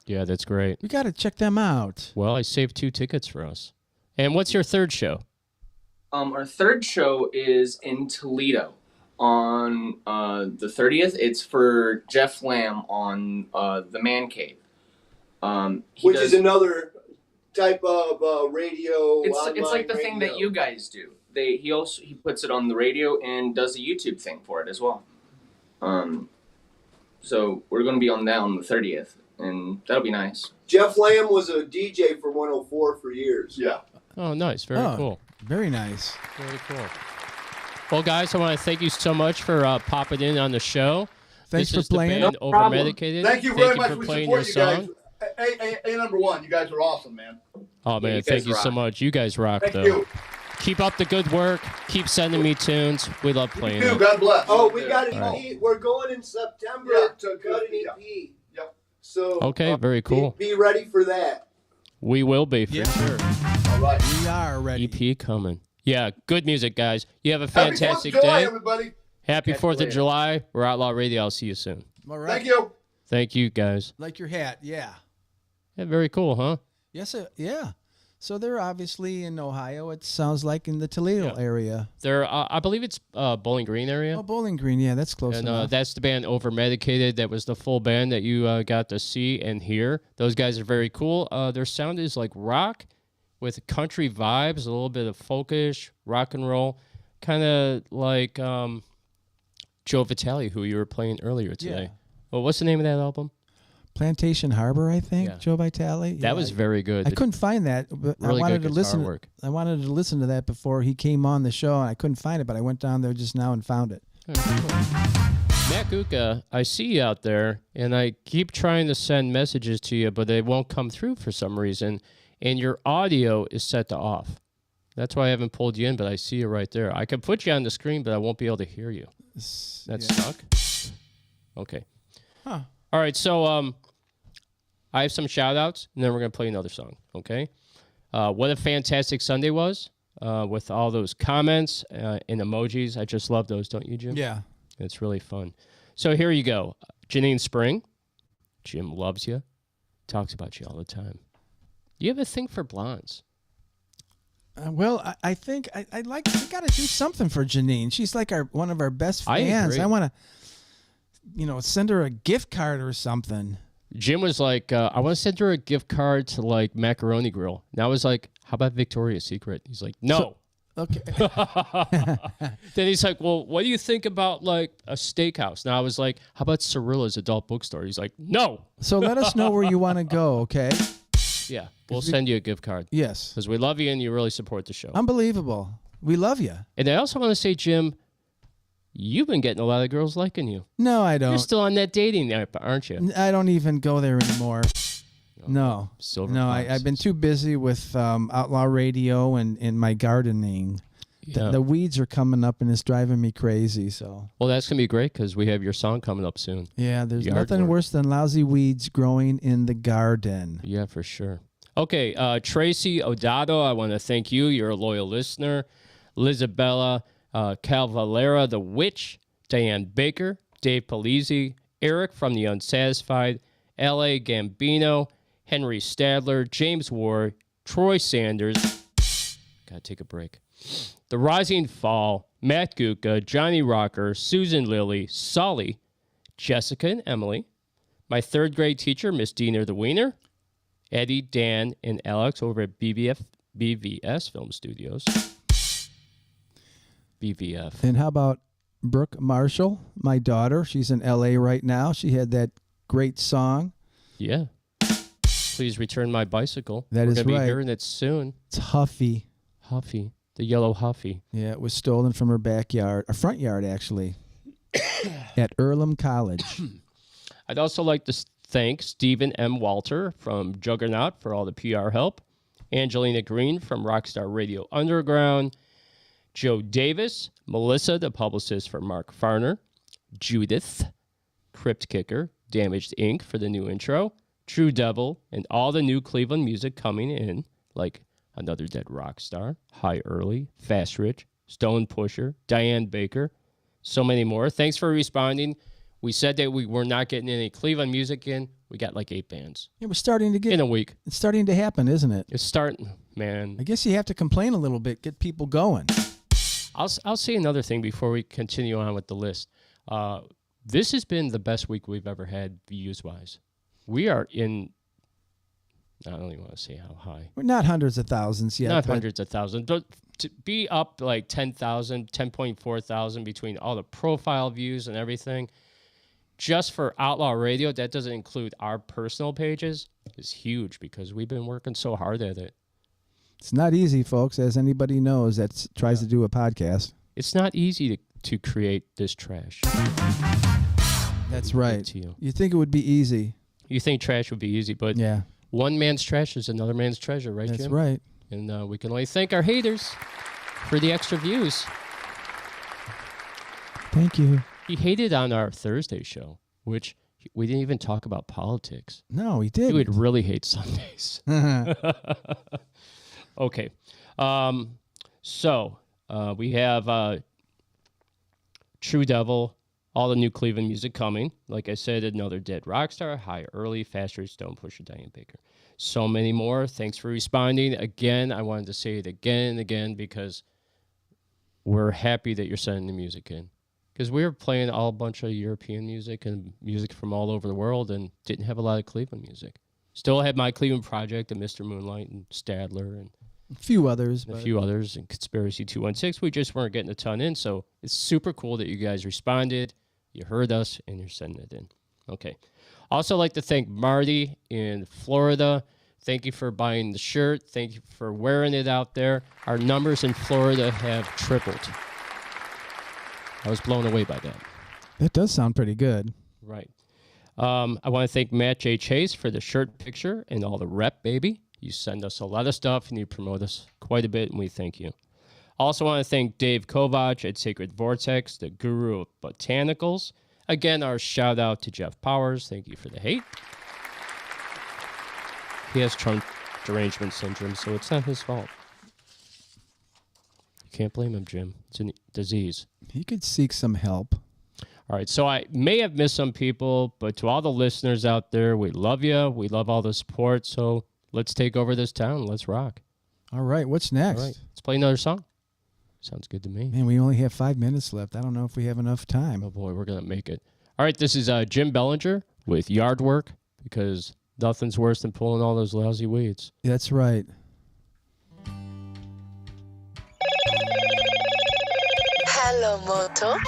Yeah, that's great. We got to check them out. Well, I saved 2 tickets for us. And what's your third show? Our third show is in Toledo on the 30th. It's for Jeff Lamb on the Man Cave. Which is another type of radio. It's online like the thing that radio. you guys do. He puts it on the radio and does a YouTube thing for it as well. So we're going to be on that on the 30th, and that'll be nice. Jeff Lamb was a DJ for 104 for years. Yeah. Oh, nice. Very cool. Very nice. Very cool. Well, guys, I want to thank you so much for popping in on the show. Thanks This for is playing. The band Overmedicated. Thank you very much. for We playing support your you song. guys. A number one. You guys are awesome, man. Oh, man, you guys thank you so rock. much. You guys rock, Thank though. you. Keep up the good work. Keep sending me tunes. We love playing You. it. God bless. Oh, we got an All EP. We're going in September Yeah, to cut an EP. Yep. So Okay, very cool. Be ready for that. We will be, for Yeah. sure. All right. We are ready. EP coming. Yeah, good music, guys. You have a Happy fantastic 4th of July, day. everybody. Happy Catch 4th you of July. We're Outlaw Radio. I'll see you soon. All right. Thank you. Thank you, guys. Like your hat. Yeah. Yeah, very cool, huh? Yes. Yeah. So they're obviously in Ohio. It sounds like in the Toledo area. They're, I believe it's Bowling Green area. Oh, Bowling Green. Yeah, that's close And enough. that's the band Overmedicated. That was the full band that you got to see and hear. Those guys are very cool. Their sound is like rock with country vibes, a little bit of folkish, rock and roll, kind of like Joe Vitale, who you were playing earlier today. Yeah. Well, what's the name of that album? Plantation Harbor, I think. Yeah. Joe Vitale. That was very good. I couldn't find that, but Really I wanted good to guitar listen. work. I wanted to listen to that before he came on the show, and I couldn't find it. But I went down there just now and found it. Matt Guka, I see you out there, and I keep trying to send messages to you, but they won't come through for some reason, and your audio is set to off. That's why I haven't pulled you in, but I see you right there. I can put you on the screen, but I won't be able to hear you. That's stuck? Okay. Huh. All right, so I have some shout-outs, and then we're going to play another song, okay? What a fantastic Sunday was with all those comments and emojis. I just love those, don't you, Jim? Yeah. It's really fun. So here you go. Janine Spring. Jim loves you. Talks about you all the time. You have a thing for blondes. Well, I think I'd like. We got to do something for Janine. She's like one of our best I fans. agree. I want to, send her a gift card or something. Jim was like, I want to send her a gift card to like Macaroni Grill. And I was like, how about Victoria's Secret? He's like, no. Okay. Then he's like, well, what do you think about like a steakhouse? Now I was like, how about Cirilla's adult bookstore? He's like, no. So let us know where you want to go, okay? Yeah, we'll send you a gift card Yes. because we love you and you really support the show. Unbelievable. We love you. And I also want to say, Jim, you've been getting a lot of girls liking you. No, I You're don't. still on that dating app, aren't you? I don't even go there anymore. No. Silver No, Fox. I've been too busy with Outlaw Radio and my gardening. Yeah. The weeds are coming up and it's driving me crazy. So Well, that's going to be great because we have your song coming up soon. yeah, there's Yard nothing work. worse than lousy weeds growing in the garden. Yeah, for sure. Okay, Tracy Odato, I want to thank you. You're a loyal listener. Lizabella Calvalera, the Witch, Diane Baker, Dave Polizzi, Eric from The Unsatisfied, L.A. Gambino, Henry Stadler, James Ward, Troy Sanders. Gotta take a break. The Rising Fall, Matt Guka, Johnny Rocker, Susan Lilly, Sully, Jessica and Emily, my third grade teacher, Miss Diener the Wiener, Eddie, Dan, and Alex over at BVS Film Studios. BVF. And how about Brooke Marshall, my daughter? She's in L.A. right now. She had that great song. Yeah. Please return my bicycle. That We're is gonna be right. hearing it soon. It's Huffy. Huffy. The yellow Huffy. Yeah, it was stolen from her backyard, a front yard actually, at Earlham College. I'd also like to thank Stephen M. Walter from Juggernaut for all the PR help, Angelina Green from Rockstar Radio Underground, Joe Davis, Melissa, the publicist for Mark Farner, Judith, Crypt Kicker, Damaged Ink for the new intro, True Devil, and all the new Cleveland music coming in, like Another Dead Rockstar, High Early, Fast Rich, Stone Pusher, Diane Baker, so many more. Thanks for responding. We said that we were not getting any Cleveland music in. We got like 8 bands Yeah, we're starting to get. in a week. It's starting to happen, isn't it? It's starting, man. I guess you have to complain a little bit, get people going. I'll say another thing before we continue on with the list. This has been the best week we've ever had views-wise. We are in I don't even want to say how high. We're not hundreds of thousands yet. Not but hundreds of thousands. But to be up like 10,000, 10.4 thousand between all the profile views and everything, just for Outlaw Radio, that doesn't include our personal pages, is huge because we've been working so hard at it. It's not easy, folks, as anybody knows that tries to do a podcast. It's not easy to create this trash. That's right. To you. You think it would be easy. You think trash would be easy, but Yeah, one man's trash is another man's treasure, right, that's Jim? right. And we can only thank our haters for the extra views. Thank you. He hated on our Thursday show, which we didn't even talk about politics. No, he He did. would really hate Sundays. Okay. So we have True Devil, all the new Cleveland music coming. Like I said, another Dead Rockstar, High Early, Faster Stone Pusher, Diane Baker. So many more. Thanks for responding. Again, I wanted to say it again and again because we're happy that you're sending the music in. Because we were playing a bunch of European music and music from all over the world and didn't have a lot of Cleveland music. Still had My Cleveland Project and Mr. Moonlight and Stadler and A few others. a few others and Conspiracy 216. We just weren't getting a ton in, so it's super cool that you guys responded. You heard us, and you're sending it in. Okay. Also like to thank Marty in Florida. Thank you for buying the shirt. Thank you for wearing it out there. Our numbers in Florida have tripled. I was blown away by that. That does sound pretty good. Right. I want to thank Matt J. Chase for the shirt picture and all the rep, baby. You send us a lot of stuff and you promote us quite a bit, and we thank you. Also want to thank Dave Kovac at Sacred Vortex, the guru of botanicals. Again, our shout out to Jeff Powers. Thank you for the hate. He has trunk derangement syndrome, so it's not his fault. You can't blame him, Jim. It's a disease. He could seek some help. All right, so I may have missed some people, but to all the listeners out there, we love you. We love all the support, so let's take over this town. Let's rock. All right, what's next? All right, let's play another song. Sounds good to me. Man, we only have 5 minutes left. I don't know if we have enough time. Oh, boy, we're going to make it. All right, this is Jim Bellinger with Yard Work, because nothing's worse than pulling all those lousy weeds. That's right. Hello, Moto.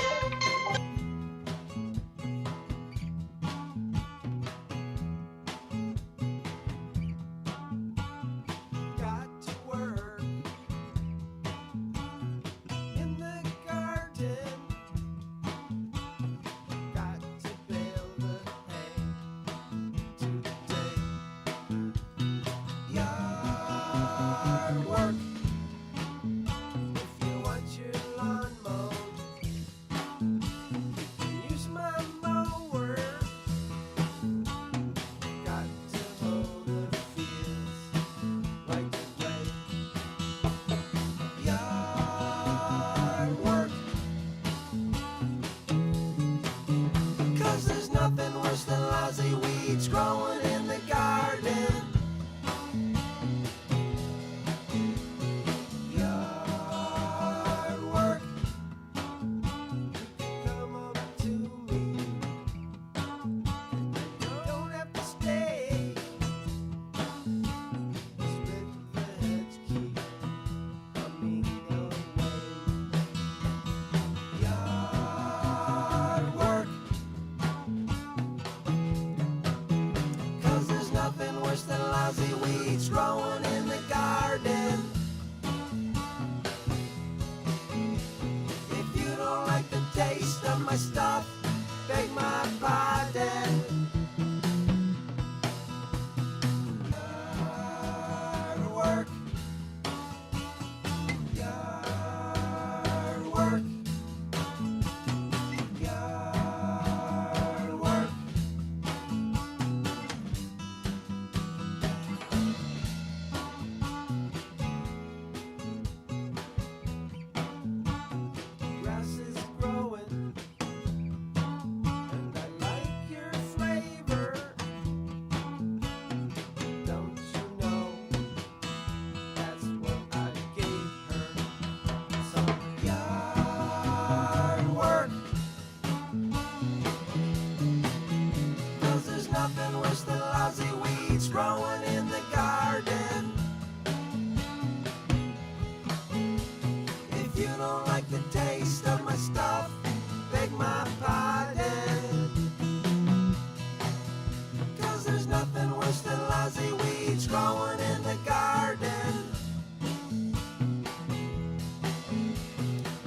growing in the garden.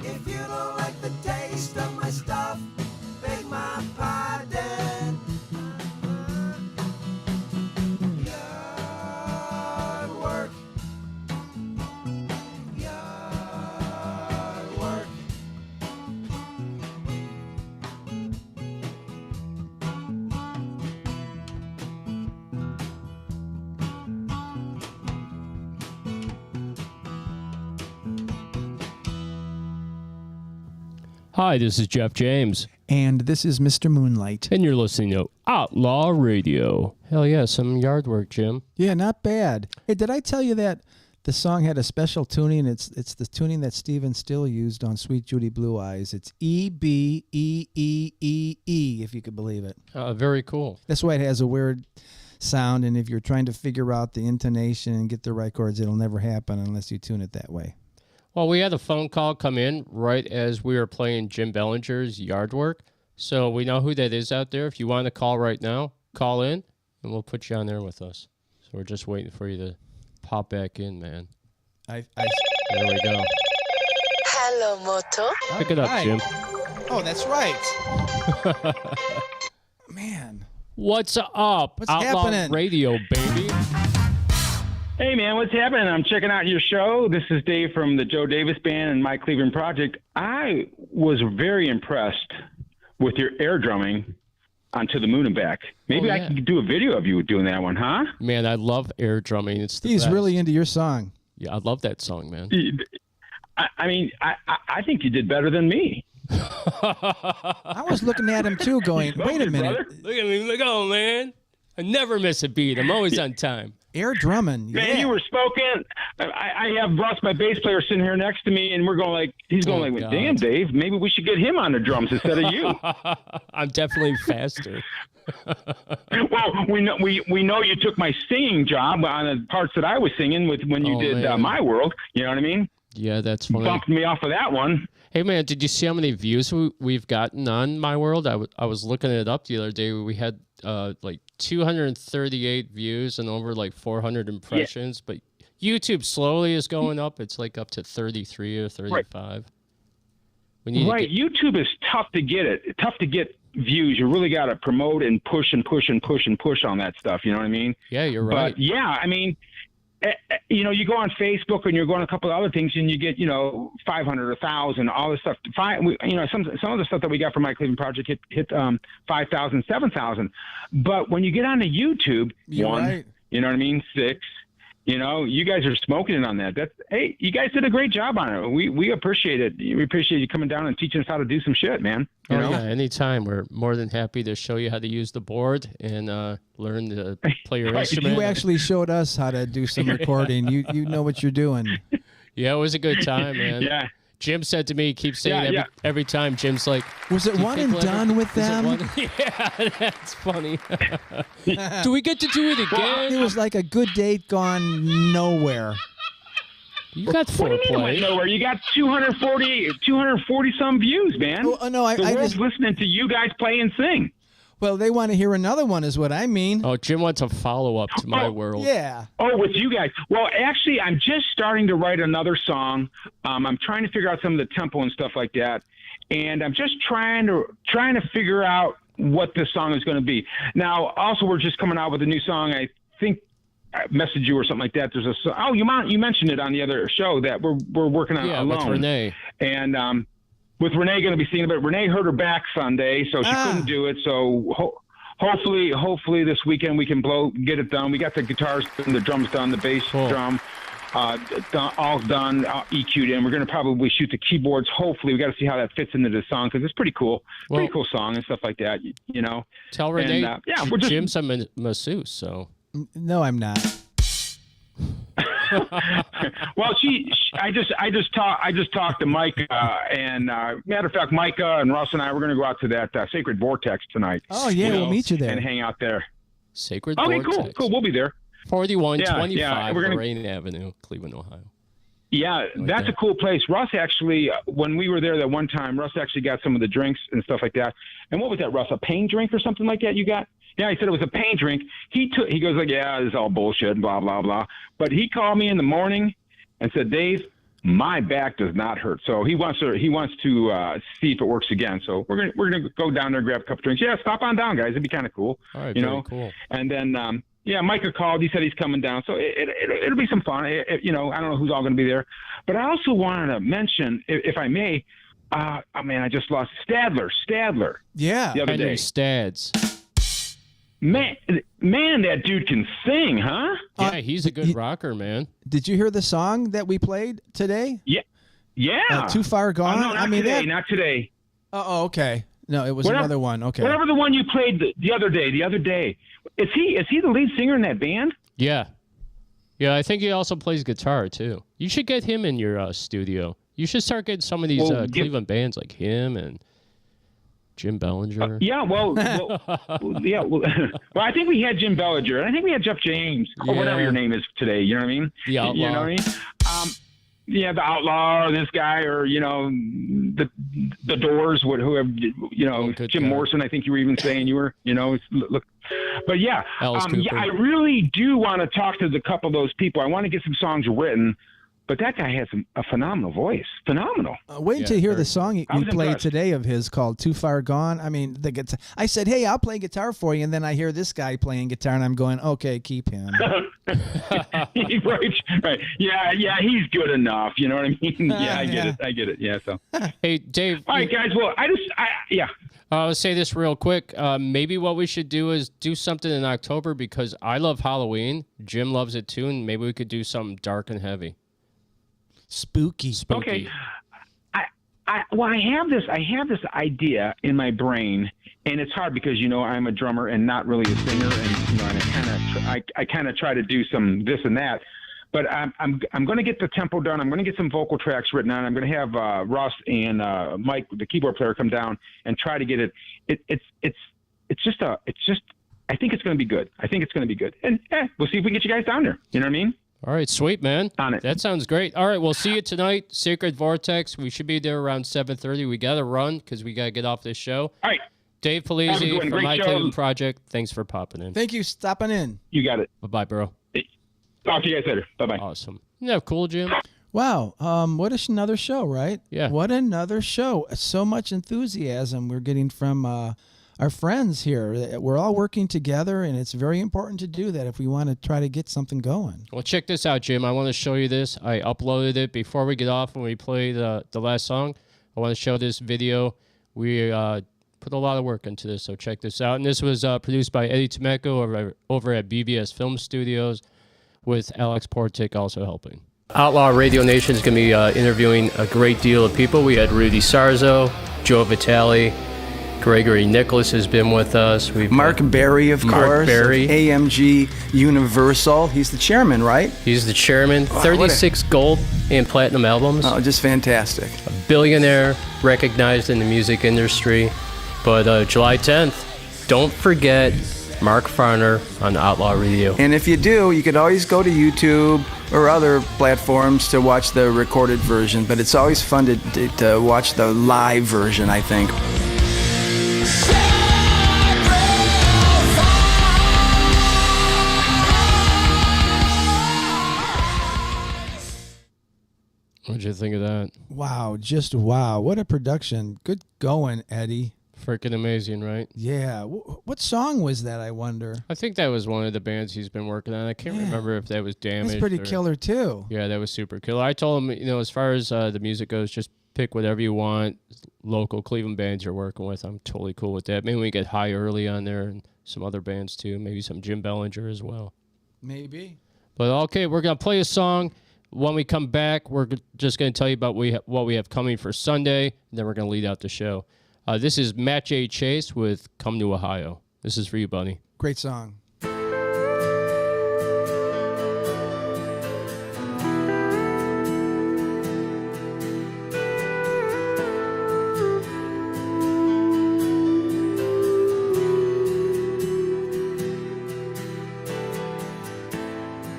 If you don't like the taste of my stuff, beg my pardon. Yard work. Yard work. Hi, this is Jeff James, And this is Mr. Moonlight. and you're listening to Outlaw Radio. Hell yeah, some yard work, Jim. Yeah, not bad. Hey, did I tell you that the song had a special tuning? It's the tuning that Stephen Still used on Sweet Judy Blue Eyes. It's E-B-E-E-E-E, if you could believe it. Very cool. That's why it has a weird sound, and if you're trying to figure out the intonation and get the right chords, it'll never happen unless you tune it that way. Well, we had a phone call come in right as we were playing Jim Bellinger's Yard Work. So we know who that is out there. If you want to call right now, call in, and we'll put you on there with us. So we're just waiting for you to pop back in, man. There we go. Hello, Moto. Pick it up, Hi. Jim. Oh, that's right. Man. What's up? What's Outlaw happening? Radio, baby. Hey, man, what's happening? I'm checking out your show. This is Dave from the Joe Davis Band and My Cleveland Project. I was very impressed with your air drumming on To the Moon and Back. Maybe Oh, I yeah. can do a video of you doing that one, huh? Man, I love air drumming. It's the He's best. really into your song. Yeah, I love that song, man. I think you did better than me. I was looking at him, too, going, wait a minute. Brother. Look at me. Look on, man. I never miss a beat. I'm always on time. Air drumming. Man, Yeah. you were spoken. I have Russ, my bass player, sitting here next to me, and we're going like, he's going Oh, like, God. damn, Dave, maybe we should get him on the drums instead of you. I'm definitely faster. Well, we know you took my singing job on the parts that I was singing when you Oh, did man. My World. You know what I mean? Yeah, that's funny. Bumped me off of that one. Hey, man, did you see how many views we've gotten on My World? I was looking it up the other day. We had like 238 views and over like 400 impressions. But YouTube slowly is going up. It's like up to 33 or 35. We need Right. YouTube is tough to get it. Tough to get views. You really got to promote and push and push and push and push on that stuff. You know what I mean? Yeah, you're right. But yeah, I mean, you go on Facebook and you're going a couple of other things and you get, 500, 1,000, all this stuff. Some of the stuff that we got from My Cleveland Project hit 5,000, 7,000. But when you get onto YouTube, You're one, right. you know what I mean? 6, you guys are smoking it on that. Hey, you guys did a great job on it. We appreciate it. We appreciate you coming down and teaching us how to do some shit, man. You know? Yeah, anytime. We're more than happy to show you how to use the board and learn to play your instrument. You actually showed us how to do some recording. You know what you're doing. Yeah, it was a good time, man. Yeah. Jim said to me, he keeps saying every time, Jim's like, Was it "Do you one think and we'll ever- done with is it them? one-" Yeah, that's funny. Do we get to do it It again? was like a good date gone nowhere. You got What do you mean it went foreplay. nowhere? You got 240 some views, man. Oh, no, I the world's just, listening to you guys play and sing. well, they want to hear another one is what I mean. Oh, Jim wants a follow-up to My Oh, World. Yeah. Oh, with you guys. Well, actually, I'm just starting to write another song. I'm trying to figure out some of the tempo and stuff like that, and I'm just trying to figure out what this song is going to be. Now, also, we're just coming out with a new song. I think I messaged you or something like that. There's a song. Oh, you mentioned it on the other show that we're working on Yeah, alone. with Renee. And with Renee going to be singing, but Renee hurt her back Sunday, so she couldn't do it. So hopefully this weekend we can get it done. We got the guitars and the drums done, the bass drum all done, EQ'd in. We're going to probably shoot the keyboards. Hopefully, we got to see how that fits into the song because it's pretty cool. Pretty cool song and stuff like that. Tell Renee, And, we're just, Jim's a masseuse, so. No, I'm not. Well, I just talked to Mike, and matter of fact, Micah and Russ and I, we're going to go out to that Sacred Vortex tonight. Oh yeah, we'll meet you there and hang out there. Sacred Okay, Vortex. cool. We'll be there. 4125 we're gonna- Lorraine Avenue, Cleveland, Ohio. Yeah, that's a cool place. Russ actually, when we were there that one time, Russ actually got some of the drinks and stuff like that. And what was that, Russ? A pain drink or something like that you got? Yeah, I said it was a pain drink. He goes like, yeah, this is all bullshit, blah, blah, blah. But he called me in the morning and said, Dave, my back does not hurt. So he wants to see if it works again. So we're gonna go down there and grab a couple drinks. Yeah, stop on down, guys. It'd be kind of cool. All right, you very know. Cool. And then Micah called. He said he's coming down. So it'll be some fun. I don't know who's all going to be there. But I also wanted to mention, if I may, I just lost Stadler. Yeah. The other Henry day. Stads. Man, that dude can sing, huh? Yeah, he's a good rocker, man. Did you hear the song that we played today? Yeah. Too Far Gone? No, not today. Oh, okay. No, it was another one. Okay. Whatever the one you played the other day. Is he the lead singer in that band? Yeah. Yeah, I think he also plays guitar, too. You should get him in your studio. You should start getting some of these Cleveland bands like him and Jim Bellinger. Well, I think we had Jim Bellinger. I think we had Jeff James, or whatever your name is today. You know what I mean? The Outlaw. You know what I mean? The Outlaw, or this guy, or the Doors, whoever. Jim Morrison. I think you were even saying you were. Look. But Alice Cooper. I really do want to talk to a couple of those people. I want to get some songs written. But that guy has a phenomenal voice. Phenomenal. Wait until you hear the song you played impressed. today of his called Too Far Gone. I mean, the guitar. I said, hey, I'll play guitar for you. And then I hear this guy playing guitar, and I'm going, okay, keep him. Right. Yeah, he's good enough. You know what I mean? I get it. Yeah, so. Hey, Dave. All right, guys. Well, I'll say this real quick. Maybe what we should do is do something in October because I love Halloween. Jim loves it too, and maybe we could do something dark and heavy. Spooky. Okay. I have this idea in my brain, and it's hard because I'm a drummer and not really a singer, and I kind of try to do some this and that. But I'm going to get the tempo done. I'm going to get some vocal tracks written on. I'm going to have Russ and Mike, the keyboard player, come down and try to get it. It's just. I think it's going to be good. And we'll see if we can get you guys down there. You know what I mean? All right, sweet, man. On it. That sounds great. All right, we'll see you tonight, Sacred Vortex. We should be there around 7:30. We got to run because we got to get off this show. All right. Dave Polizzi from My show. Cleveland Project. Thanks for popping in. Thank you, stopping in. You got it. Bye-bye, bro. Talk to you guys later. Bye-bye. Awesome. Isn't that cool, Jim? Wow. What another show, right? Yeah. What another show. So much enthusiasm we're getting from our friends here. We're all working together, and it's very important to do that if we want to try to get something going. Well, check this out, Jim. I want to show you this. I uploaded it before we get off when we play the last song. I want to show this video. We put a lot of work into this, so check this out. And this was produced by Eddie Temeko over at BVS Film Studios with Alex Portik also helping. Outlaw Radio Nation is going to be interviewing a great deal of people. We had Rudy Sarzo, Joe Vitale, Gregory Nicholas has been with us. We've Mark Berry, of course. Berry. Of AMG Universal. He's the chairman, right? He's the chairman. 36 gold and platinum albums. Oh, just fantastic. A billionaire, recognized in the music industry. But July 10th, don't forget Mark Farner on Outlaw Radio. And if you do, you could always go to YouTube or other platforms to watch the recorded version. But it's always fun to watch the live version, I think. What'd you think of that? Wow, just wow. What a production. Good going, Eddie. Freaking amazing, right? Yeah. What song was that, I wonder? I think that was one of the bands he's been working on. I can't remember if that was Damaged. That's pretty killer, too. Yeah, that was super killer. I told him, as far as the music goes, just pick whatever you want. Local Cleveland bands you're working with, I'm totally cool with that. Maybe we get High Early on there and some other bands, too. Maybe some Jim Bellinger as well. Maybe. But, okay, we're going to play a song. When we come back, we're just going to tell you about what we have coming for Sunday, and then we're going to lead out the show. This is Matt J. Chase with Come to Ohio. This is for you, buddy. Great song.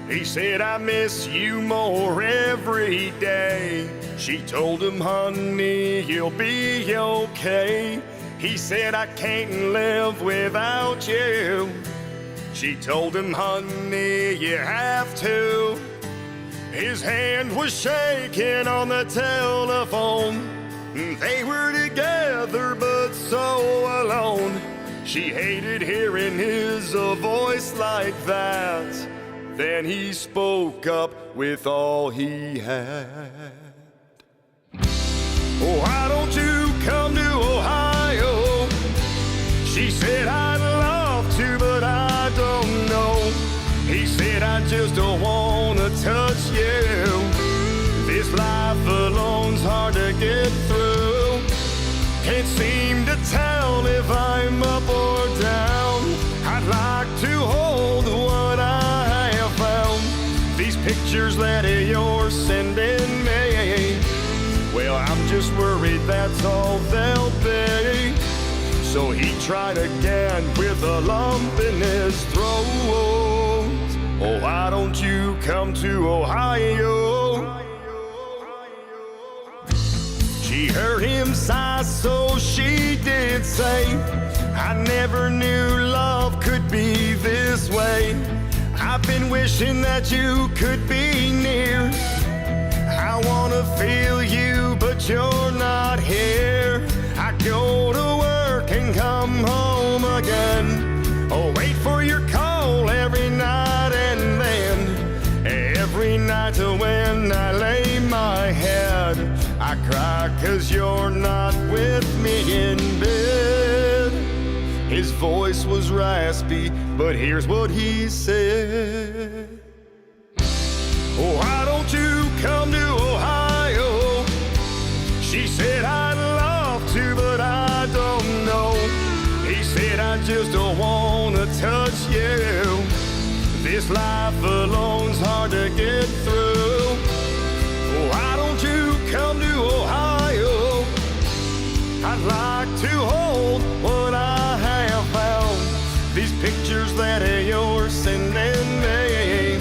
He said, I miss you more every day. She told him, honey, you'll be okay. He said, I can't live without you. She told him, honey, you have to. His hand was shaking on the telephone. They were together but so alone. She hated hearing his voice like that. Then he spoke up with all he had. Oh, why don't you come to Ohio? She said, I'd love to, but I don't know. He said, I just don't want to touch you. This life alone's hard to get through. Can't seem to tell if I'm up or down. I'd like to hold what I have found. These pictures that you're sending me, well, I'm just worried that's all they'll be. So he tried again with a lump in his throat. Oh, why don't you come to Ohio? She heard him sigh, so she did say, I never knew love could be this way. I've been wishing that you could be near. I wanna feel you, but you're not here. I go to work and come home again. Oh, wait for your call every night and then. Every night when I lay my head, I cry 'cause you're not with me in bed. His voice was raspy, but here's what he said. Oh, why don't you come to Ohio? She said, I'd love to, but I don't know. He said, I just don't want to touch you. This life alone's hard to get through. Why don't you come to Ohio? I'd like to hold what I have found. These pictures that you're sending me,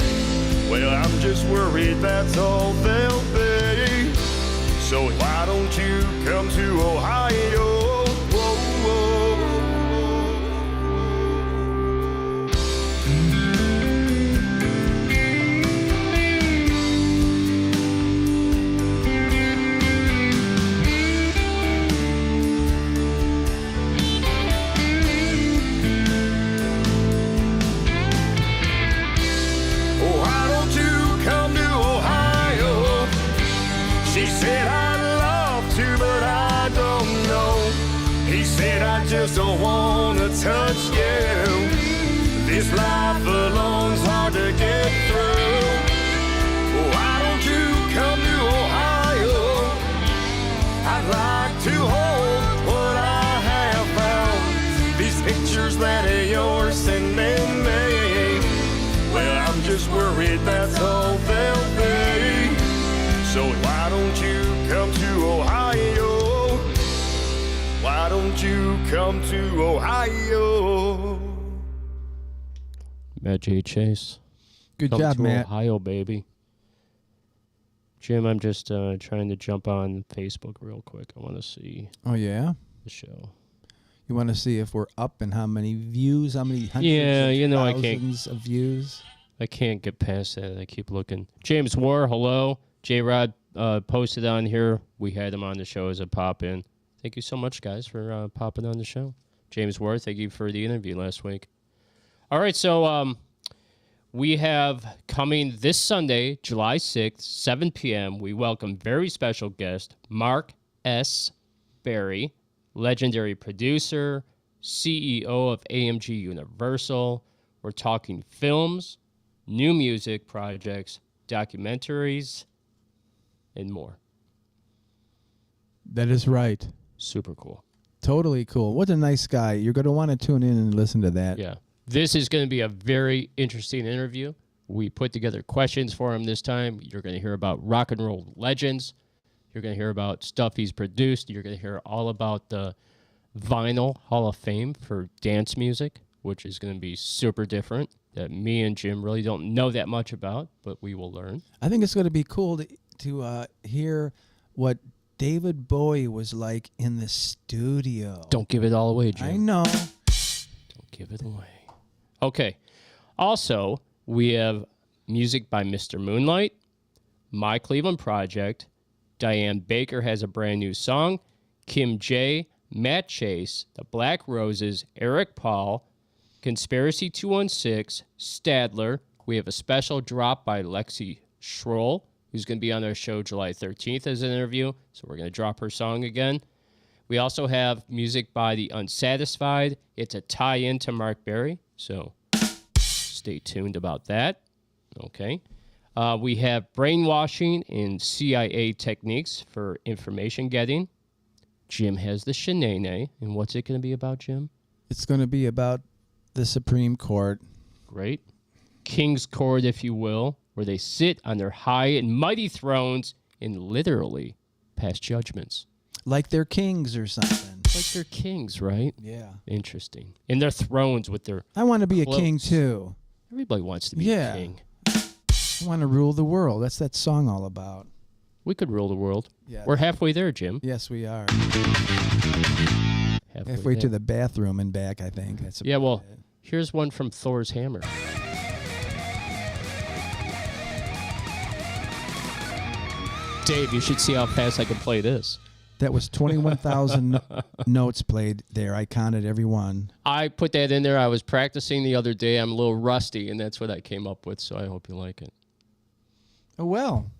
well, I'm just worried that's all they'll be. So why don't you come to Ohio? Whoa, whoa. Just don't wanna touch you. This life alone's hard to get through. Why don't you come to Ohio? I'd like to hold what I have found. These pictures that you're sending me, well, I'm just worried that's all they'll be. So why don't you come to Ohio? Why don't you come to Ohio? Matt J. Chase. Good Come job, to Matt. Ohio, baby. Jim, I'm just trying to jump on Facebook real quick. I want to see Oh, yeah? the show. You want to see if we're up and how many views, how many hundreds I thousands of views? I can't get past that. I keep looking. James War, hello. J-Rod posted on here. We had him on the show as a pop-in. Thank you so much, guys, for popping on the show. James Ward, thank you for the interview last week. All right, so we have coming this Sunday, July 6th, 7 p.m., we welcome very special guest, Mark S. Berry, legendary producer, CEO of AMG Universal. We're talking films, new music projects, documentaries, and more. That is right. Super cool. Totally cool. What a nice guy. You're going to want to tune in and listen to that. Yeah. This is going to be a very interesting interview. We put together questions for him this time. You're going to hear about rock and roll legends. You're going to hear about stuff he's produced. You're going to hear all about the Vinyl Hall of Fame for dance music, which is going to be super different, that me and Jim really don't know that much about, but we will learn. I think it's going to be cool to hear what David Bowie was like in the studio. Don't give it all away, Jim. I know. Don't give it away. Okay. Also, we have music by Mr. Moonlight, My Cleveland Project, Diane Baker has a brand new song, Kim J, Matt Chase, The Black Roses, Eric Paul, Conspiracy 216, Stadler. We have a special drop by Lexi Schroll, who's going to be on our show July 13th as an interview, so we're going to drop her song again. We also have music by The Unsatisfied. It's a tie-in to Mark Berry, so stay tuned about that. Okay. We have Brainwashing and CIA Techniques for Information Getting. Jim has the Shenane, and what's it going to be about, Jim? It's going to be about the Supreme Court. Great. King's Court, if you will, where they sit on their high and mighty thrones and literally pass judgments. Like they're kings or something. Like they're kings, right? Yeah. Interesting. And their thrones with their I want to be cloaks. a king too. Everybody wants to be a king. I want to rule the world. That's that song all about. We could rule the world. Yeah. We're halfway there, Jim. Yes, we are. Halfway to the bathroom and back, I think. That's yeah, well, here's one from Thor's Hammer. Dave, you should see how fast I can play this. That was 21,000 notes played there. I counted every one. I put that in there. I was practicing the other day. I'm a little rusty, and that's what I came up with, so I hope you like it. Oh, well.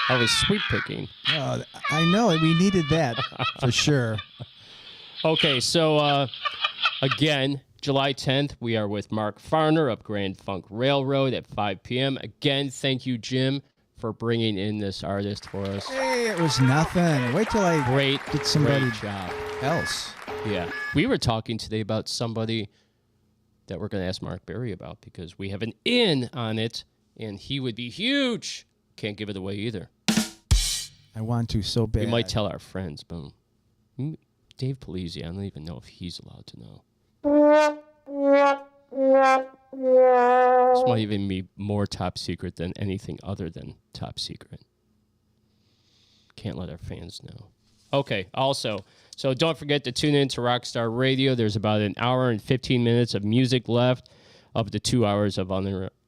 I was sweep picking. I know. We needed that for sure. Okay, so again, July 10th, we are with Mark Farner of Grand Funk Railroad at 5 p.m. Again, thank you, Jim, for bringing in this artist for us. Hey, it was nothing. Wait till I get somebody job. else. Yeah. We were talking today about somebody that we're going to ask Mark Berry about because we have an in on it, and he would be huge. Can't give it away either. I want to so bad. We might tell our friends, but Dave Polizzi, I don't even know if he's allowed to know. This might even be more top secret than anything other than top secret. Can't let our fans know. Okay, also, so don't forget to tune in to Rockstar Radio. There's about an hour and 15 minutes of music left of the 2 hours of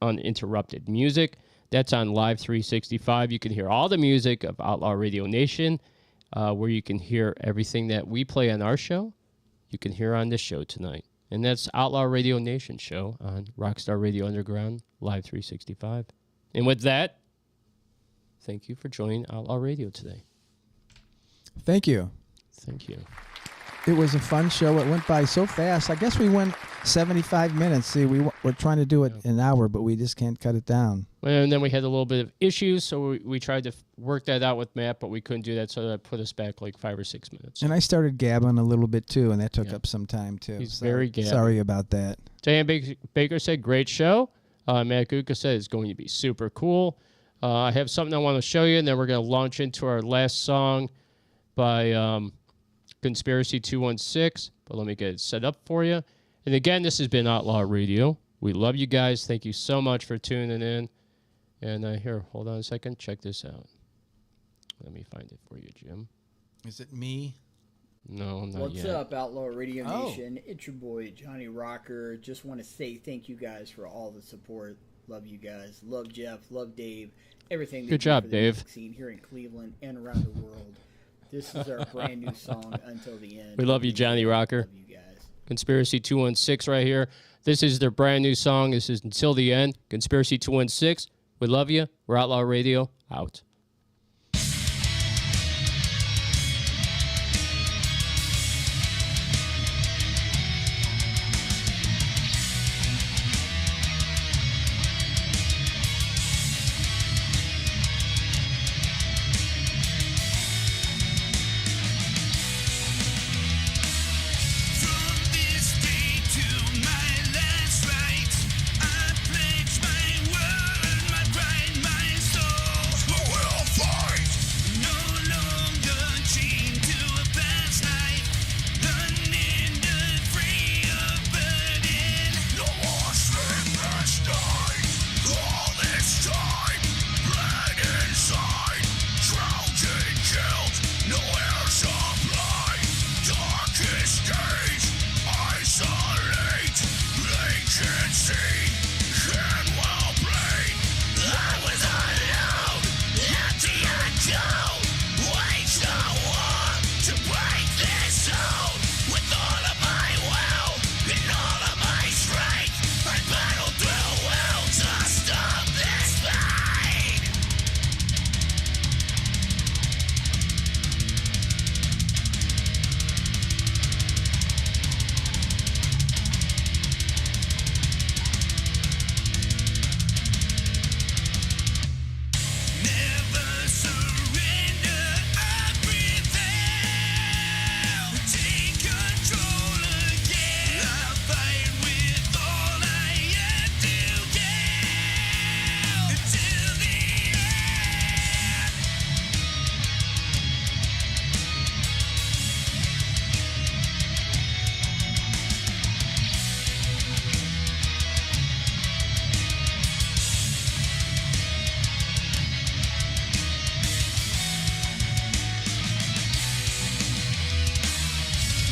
uninterrupted music. That's on Live 365. You can hear all the music of Outlaw Radio Nation, where you can hear everything that we play on our show. You can hear on this show tonight. And that's Outlaw Radio Nation show on Rockstar Radio Underground, Live 365. And with that, thank you for joining Outlaw Radio today. Thank you. Thank you. It was a fun show. It went by so fast. I guess we went 75 minutes. See, we're trying to do it an hour, but we just can't cut it down. And then we had a little bit of issues, so we tried to work that out with Matt, but we couldn't do that, so that put us back like 5 or 6 minutes. And I started gabbing a little bit, too, and that took up some time, too. He's very gabbing. Sorry about that. Diane Baker said, great show. Matt Guka said, it's going to be super cool. I have something I want to show you, and then we're going to launch into our last song by Conspiracy 216, but let me get it set up for you. And again, this has been Outlaw Radio. We love you guys. Thank you so much for tuning in. And here, hold on a second. Check this out. Let me find it for you, Jim. Is it me? No, not yet. What's up, Outlaw Radio Nation? It's your boy, Johnny Rocker. Just want to say thank you guys for all the support. Love you guys. Love Jeff. Love Dave. Everything. Good job, for the Dave. music scene here in Cleveland and around the world. This is our brand new song, Until the End. We love you, Johnny Rocker. Love you guys. Conspiracy 216 right here. This is their brand new song. This is Until the End. Conspiracy 216. We love you. We're Outlaw Radio. Out. My word, my pride, my soul. can't see and will bleed. I was alone at the unknown. Wage a war to break this zone. With all of my will and all of my strength, I battle through will to stop this fight. Never surrender, I prevail. Take control again. I fight with all I have to give till the end.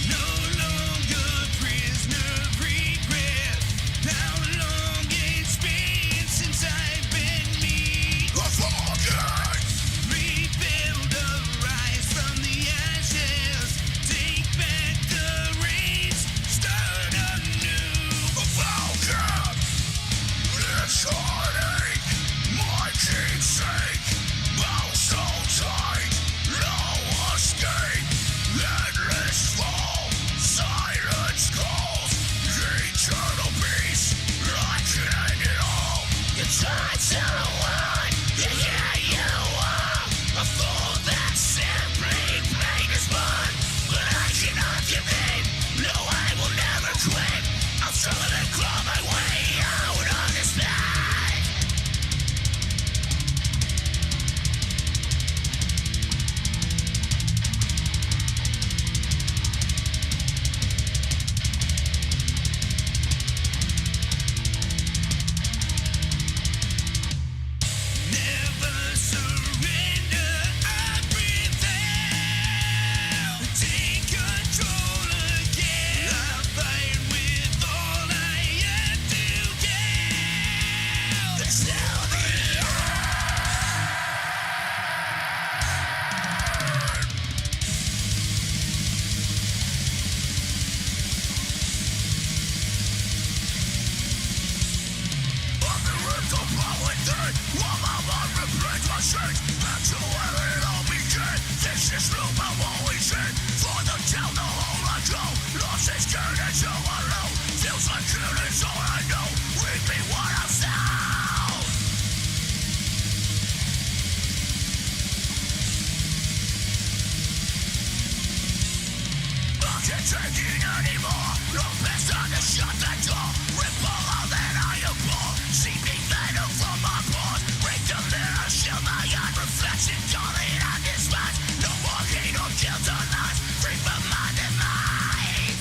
No longer prisoner of regret. How long it's been since I've been me. A forget. Rebuild, arise from the ashes. Take back the reins. Start anew. A falcon. This heartache, my keepsake. Bow so tight, no escape. Endless fall, silence calls. Eternal peace, I can end it all. It's time to learn, and here you are. A fool that simply played his part. But I cannot give in, no I will never quit. I'm struggling to claw my way out of this path. Never surrender, I prevail. Take control again. I fight with all I have to give. Till the I've been ripped apart within, while my mind replays my shades. Back to where it all began. This is room I've always in. For the town, the hole I go. Lost and scared and so alone. Feels like killing's all I know. Read me what I've sound. I can't take it anymore. No best time to shut that door. Rip all that I abhor. See me venom from my pores. Break the mirror, shield my own reflection. Darling, I despise. No more hate or guilt or lies. Free from my demise.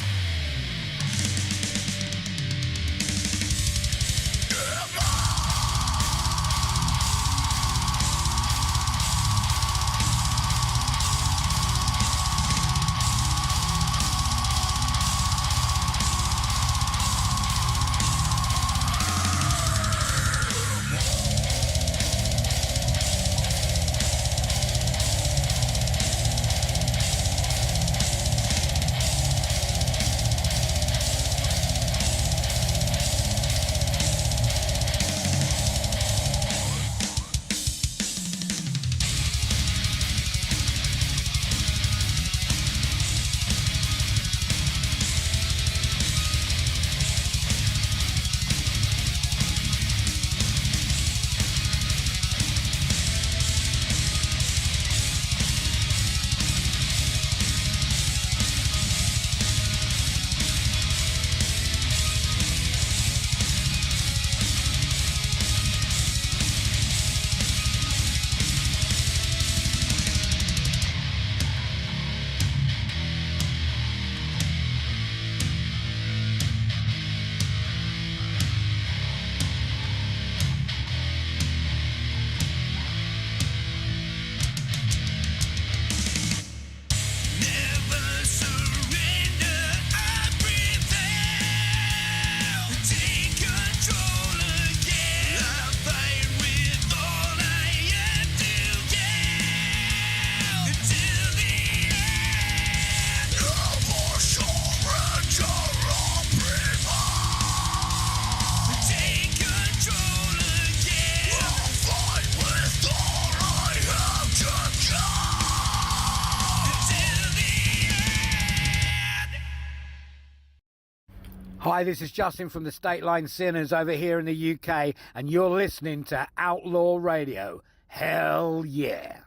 Hi, this is Justin from the State Line Sinners over here in the UK, and you're listening to Outlaw Radio. Hell yeah.